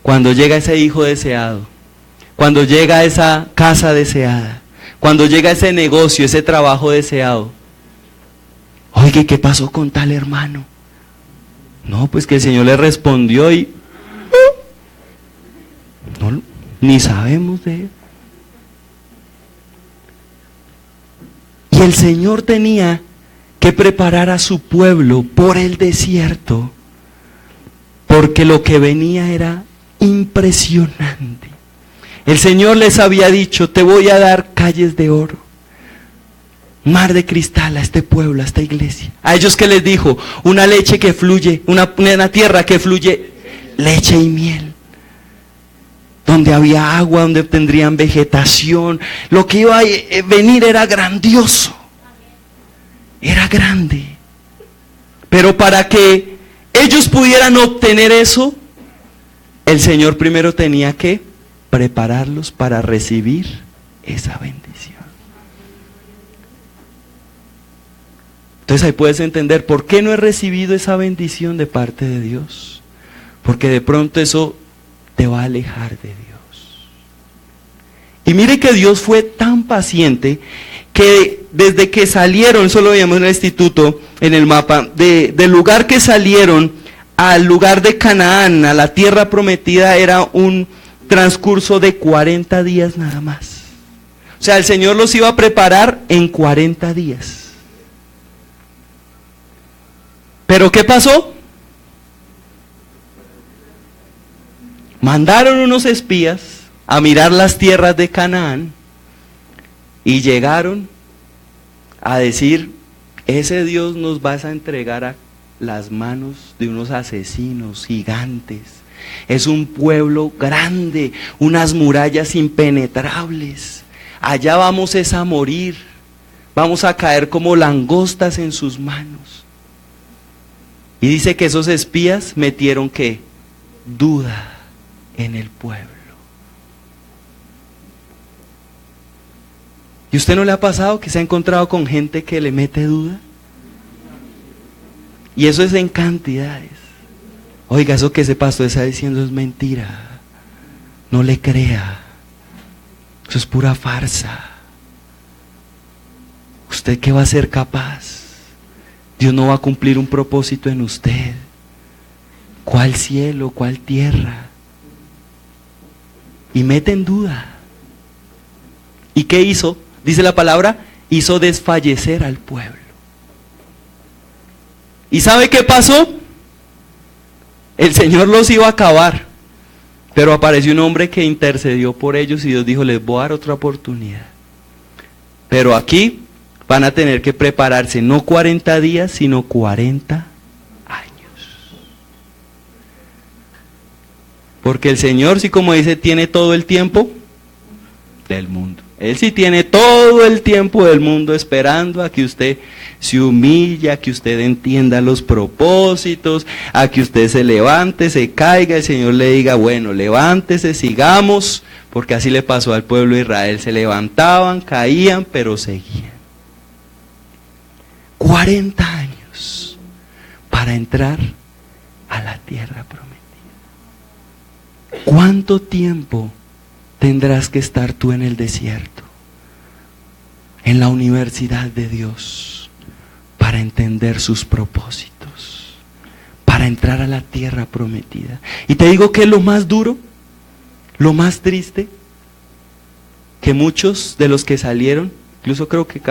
cuando llega ese hijo deseado, cuando llega esa casa deseada, cuando llega ese negocio, ese trabajo deseado, oye, ¿qué pasó con tal hermano? No, pues que el Señor le respondió y no, ni sabemos de él. Y el Señor tenía que preparar a su pueblo por el desierto, porque lo que venía era impresionante. El Señor les había dicho, te voy a dar calles de oro, mar de cristal a este pueblo, a esta iglesia. A ellos, que les dijo, una leche que fluye, una tierra que fluye leche y miel, donde había agua, donde tendrían vegetación. Lo que iba a venir era grandioso. Era grande. Pero para que ellos pudieran obtener eso, el Señor primero tenía que prepararlos para recibir esa bendición. Entonces ahí puedes entender por qué no he recibido esa bendición de parte de Dios. Porque de pronto eso te va a alejar de Dios. Y mire que Dios fue tan paciente que desde que salieron, eso lo veíamos en el instituto, en el mapa, del lugar que salieron al lugar de Canaán, a la tierra prometida, era un transcurso de 40 días nada más. O sea, el Señor los iba a preparar en 40 días. ¿Pero qué pasó? Mandaron unos espías a mirar las tierras de Canaán y llegaron a decir, ese Dios nos vas a entregar a las manos de unos asesinos gigantes. Es un pueblo grande, unas murallas impenetrables. Allá vamos es a morir, vamos a caer como langostas en sus manos. Y dice que esos espías metieron ¿qué? Duda en el pueblo. ¿Y usted no le ha pasado que se ha encontrado con gente que le mete duda? Y eso es en cantidades. Oiga, eso que ese pastor está diciendo es mentira. No le crea. Eso es pura farsa. ¿Usted qué va a ser capaz? Dios no va a cumplir un propósito en usted. ¿Cuál cielo? ¿Cuál tierra? Y mete en duda. ¿Y qué hizo? Dice la palabra, hizo desfallecer al pueblo. ¿Y sabe qué pasó? El Señor los iba a acabar, pero apareció un hombre que intercedió por ellos y Dios dijo, les voy a dar otra oportunidad. Pero aquí van a tener que prepararse no 40 días, sino 40 años. Porque el Señor, sí, como dice, tiene todo el tiempo del mundo. Él sí tiene todo el tiempo del mundo esperando a que usted se humille, a que usted entienda los propósitos, a que usted se levante, se caiga, el Señor le diga, bueno, levántese, sigamos, porque así le pasó al pueblo de Israel, se levantaban, caían, pero seguían. 40 años para entrar a la tierra prometida. ¿Cuánto tiempo tendrás que estar tú en el desierto, en la universidad de Dios, para entender sus propósitos, para entrar a la tierra prometida? Y te digo que es lo más duro, lo más triste, que muchos de los que salieron, incluso creo que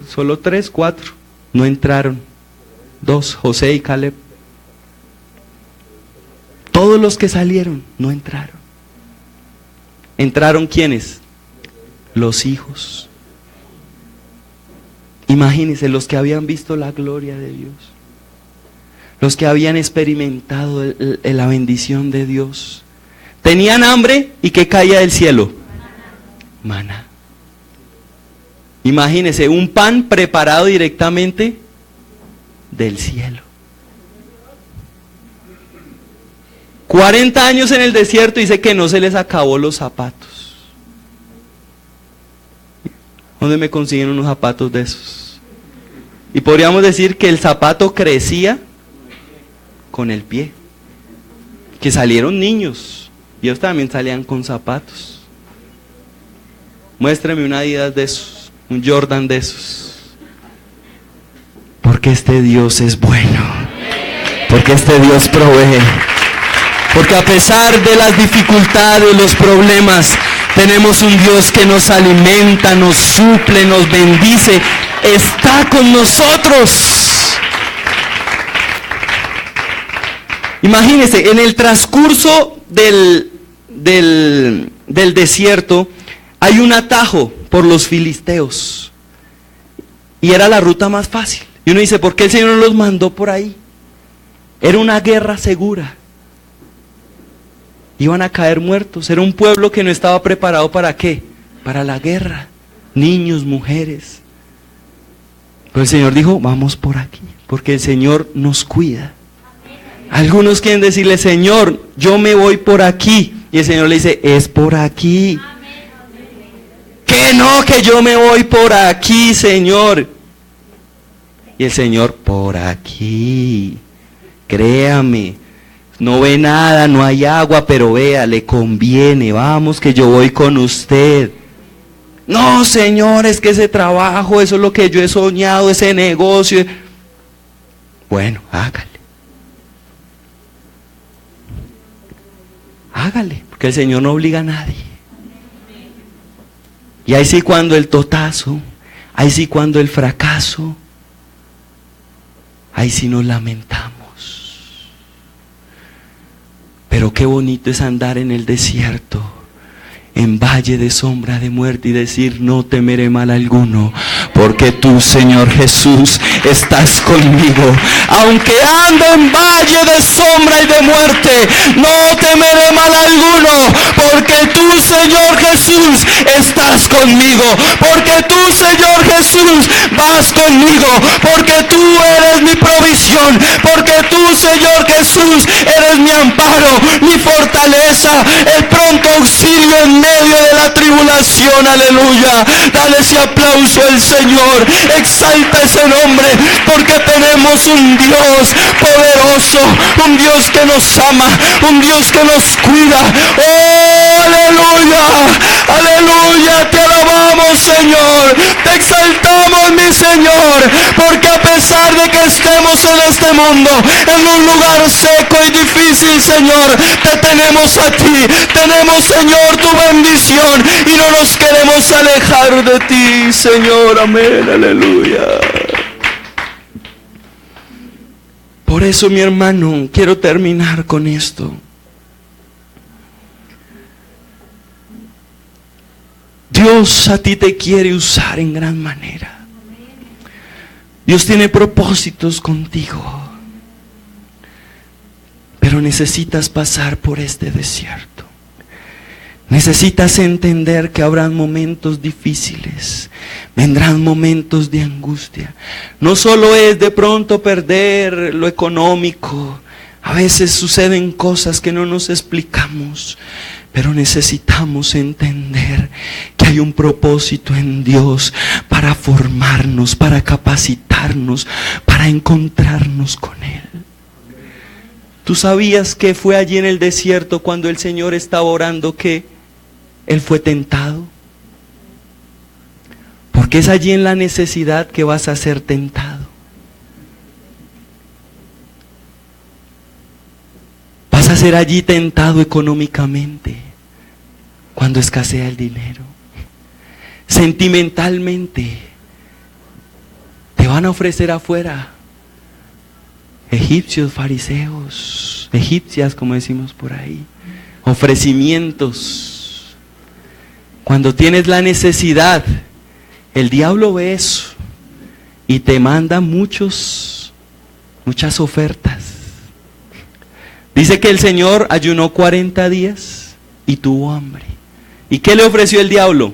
solo 3, 4, no entraron. 2, José y Caleb. Todos los que salieron no entraron. ¿Entraron quiénes? Los hijos. Imagínense, los que habían visto la gloria de Dios, los que habían experimentado la bendición de Dios. Tenían hambre y ¿qué caía del cielo? Maná. Imagínense, un pan preparado directamente del cielo. 40 años en el desierto, dice que no se les acabó los zapatos. ¿Dónde me consiguen unos zapatos de esos? Y podríamos decir que el zapato crecía con el pie. Que salieron niños, y ellos también salían con zapatos. Muéstrame una Adidas de esos, un Jordan de esos. Porque este Dios es bueno. Porque este Dios provee. Porque a pesar de las dificultades, los problemas, tenemos un Dios que nos alimenta, nos suple, nos bendice, está con nosotros. Imagínense, en el transcurso del desierto hay un atajo por los filisteos. Y era la ruta más fácil. Y uno dice, ¿por qué el Señor no los mandó por ahí? Era una guerra segura. Iban a caer muertos. Era un pueblo que no estaba preparado ¿para qué? Para la guerra. Niños, mujeres. Pero el Señor dijo, vamos por aquí, porque el Señor nos cuida. Algunos quieren decirle, Señor, yo me voy por aquí. Y el Señor le dice, es por aquí. Que no, que yo me voy por aquí, Señor. Y el Señor, por aquí. Créame. No ve nada, no hay agua, pero vea, le conviene, vamos que yo voy con usted. No, Señor, es que ese trabajo, eso es lo que yo he soñado, ese negocio. Bueno, hágale. Hágale, porque el Señor no obliga a nadie. Y ahí sí cuando el totazo, ahí sí cuando el fracaso, ahí sí nos lamentamos. Pero qué bonito es andar en el desierto, en valle de sombra de muerte y decir, no temeré mal alguno, porque tú, Señor Jesús, estás conmigo. Aunque ande en valle de sombra y de muerte, no temeré mal alguno, porque tú, Señor Jesús, estás conmigo. Porque tú, Señor Jesús, vas conmigo. Porque tú eres mi provisión. Porque tú, Señor Jesús, eres mi amparo, mi fortaleza, el pronto auxilio en medio de la tribulación. Aleluya. Dale ese aplauso al Señor. Exalta ese nombre, porque tenemos un Dios poderoso, un Dios que nos ama, un Dios que nos cuida. ¡Oh, aleluya! ¡Aleluya! Te alabamos, Señor. Te exaltamos, mi Señor, porque a pesar pesar de que estemos en este mundo, en un lugar seco y difícil, Señor, te tenemos a ti. Tenemos, Señor, tu bendición y no nos queremos alejar de ti, Señor. Amén, aleluya. Por eso, mi hermano, quiero terminar con esto. Dios a ti te quiere usar en gran manera. Dios tiene propósitos contigo. Pero necesitas pasar por este desierto. Necesitas entender que habrán momentos difíciles. Vendrán momentos de angustia. No solo es de pronto perder lo económico. A veces suceden cosas que no nos explicamos. Pero necesitamos entender que hay un propósito en Dios para formarnos, para capacitarnos, para encontrarnos con Él. ¿Tú sabías que fue allí en el desierto cuando el Señor estaba orando que Él fue tentado? Porque es allí en la necesidad que vas a ser tentado. Vas a ser allí tentado económicamente cuando escasea el dinero. Sentimentalmente te van a ofrecer afuera egipcios, fariseos, egipcias como decimos por ahí, ofrecimientos. Cuando tienes la necesidad, el diablo ve eso y te manda muchas ofertas. Dice que el Señor ayunó 40 días y tuvo hambre. ¿Y qué le ofreció el diablo?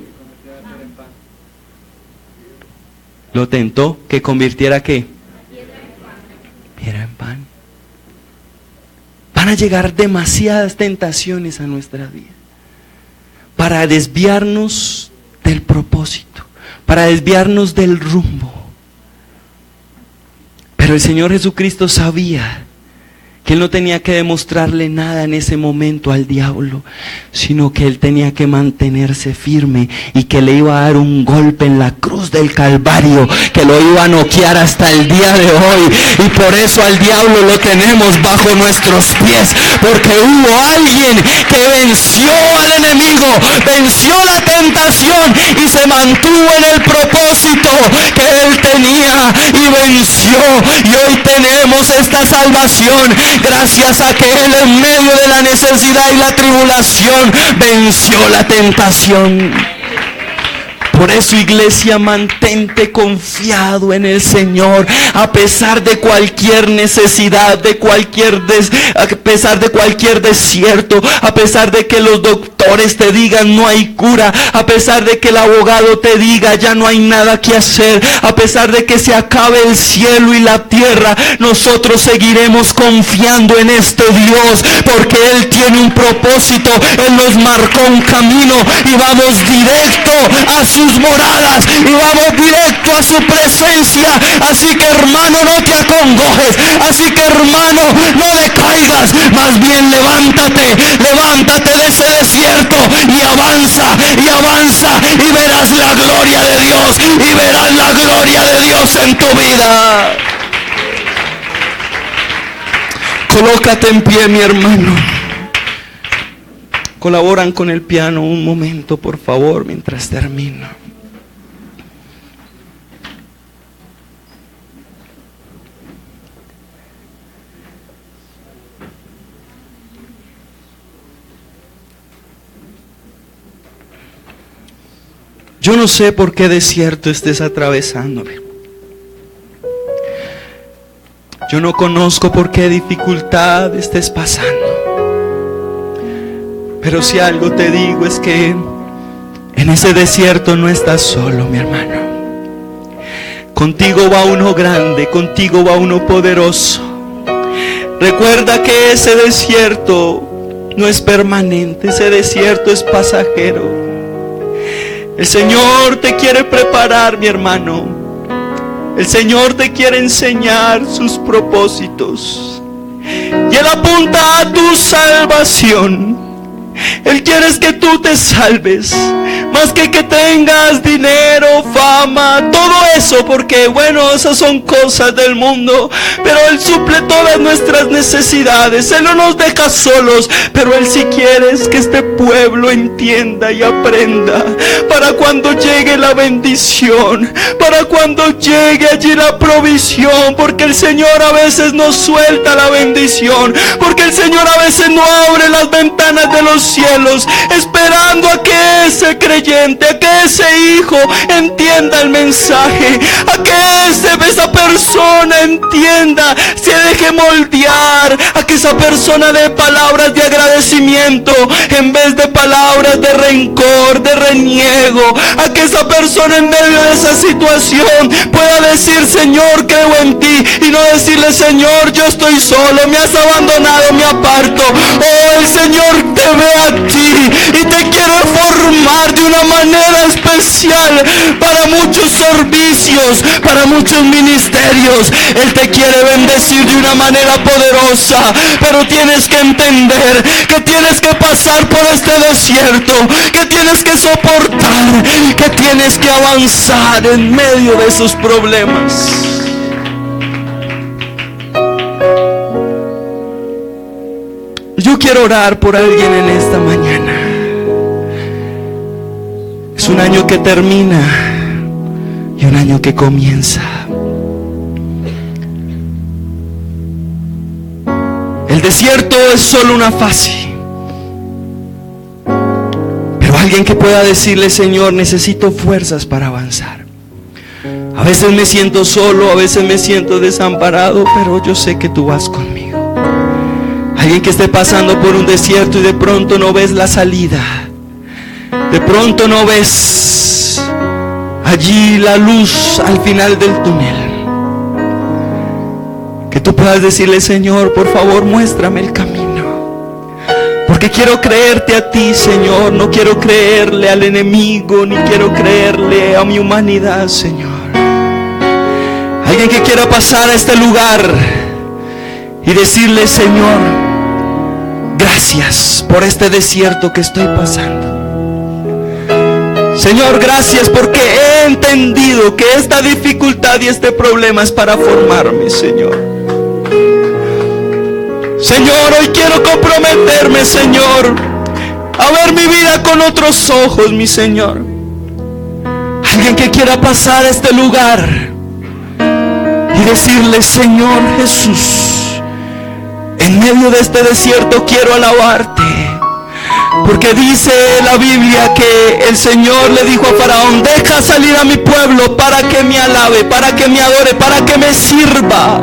Lo tentó que convirtiera ¿qué? Piedra en pan. Van a llegar demasiadas tentaciones a nuestra vida para desviarnos del propósito, para desviarnos del rumbo. Pero el Señor Jesucristo sabía que Él no tenía que demostrarle nada en ese momento al diablo, sino que Él tenía que mantenerse firme y que le iba a dar un golpe en la cruz del Calvario, que lo iba a noquear hasta el día de hoy. Y por eso al diablo lo tenemos bajo nuestros pies, porque hubo alguien que venció al enemigo, venció la tentación y se mantuvo en el propósito que Él tenía y venció. Y hoy tenemos esta salvación gracias a que Él en medio de la necesidad y la tribulación venció la tentación. Por eso, iglesia, mantente confiado en el Señor, a pesar de cualquier necesidad, a pesar de cualquier desierto, a pesar de que los doctores te digan no hay cura, a pesar de que el abogado te diga ya no hay nada que hacer, a pesar de que se acabe el cielo y la tierra, nosotros seguiremos confiando en este Dios, porque Él tiene un propósito. Él nos marcó un camino y vamos directo a sus moradas y vamos directo a su presencia. Así que, hermano, no te acongojes, así que, hermano, no decaigas, más bien levántate de ese desierto y avanza y verás la gloria de Dios, y verás la gloria de Dios en tu vida. Colócate en pie, mi hermano. Colaboran con el piano un momento, por favor, mientras termino. Yo no sé por qué desierto estés atravesándome. Yo no conozco por qué dificultad estés pasando. Pero si algo te digo es que en ese desierto no estás solo, mi hermano. Contigo va uno grande, contigo va uno poderoso. Recuerda que ese desierto no es permanente, ese desierto es pasajero. El Señor te quiere preparar, mi hermano. El Señor te quiere enseñar sus propósitos. Y Él apunta a tu salvación. Él quiere que tú te salves, más que tengas dinero, fama. fama, todo eso, porque bueno, esas son cosas del mundo, pero Él suple todas nuestras necesidades. Él no nos deja solos, pero Él sí quiere es que este pueblo entienda y aprenda, para cuando llegue la bendición, para cuando llegue allí la provisión, porque el Señor a veces no suelta la bendición, porque el Señor a veces no abre las ventanas de los cielos, esperando a que ese creyente, a que ese hijo entienda el mensaje, a que esa persona entienda, se deje moldear, a que esa persona dé palabras de agradecimiento en vez de palabras de rencor, de reniego, a que esa persona en medio de esa situación pueda decir: Señor, creo en ti, y no decirle: Señor, yo estoy solo, me has abandonado, me aparto. Oh, el Señor te ve a ti y te quiere formar de una manera especial para muchos servicios, para muchos ministerios. Él te quiere bendecir de una manera poderosa, pero tienes que entender que tienes que pasar por este desierto, que tienes que soportar, que tienes que avanzar en medio de esos problemas. Yo quiero orar por alguien en esta mañana. Es un año que termina y un año que comienza. El desierto es solo una fase, pero alguien que pueda decirle: Señor, necesito fuerzas para avanzar. A veces me siento solo, a veces me siento desamparado, pero yo sé que tú vas conmigo. Alguien que esté pasando por un desierto y de pronto no ves la salida, de pronto no ves allí la luz al final del túnel, que tú puedas decirle: Señor, por favor, muéstrame el camino, porque quiero creerte a ti, Señor. No quiero creerle al enemigo, ni quiero creerle a mi humanidad, Señor. Alguien que quiera pasar a este lugar y decirle: Señor, gracias por este desierto que estoy pasando. Señor, gracias porque he entendido que esta dificultad y este problema es para formarme, Señor. Señor, hoy quiero comprometerme, Señor, a ver mi vida con otros ojos, mi Señor. Alguien que quiera pasar a este lugar y decirle: Señor Jesús, en medio de este desierto quiero alabarte. Porque dice la Biblia que el Señor le dijo a Faraón: deja salir a mi pueblo para que me alabe, para que me adore, para que me sirva.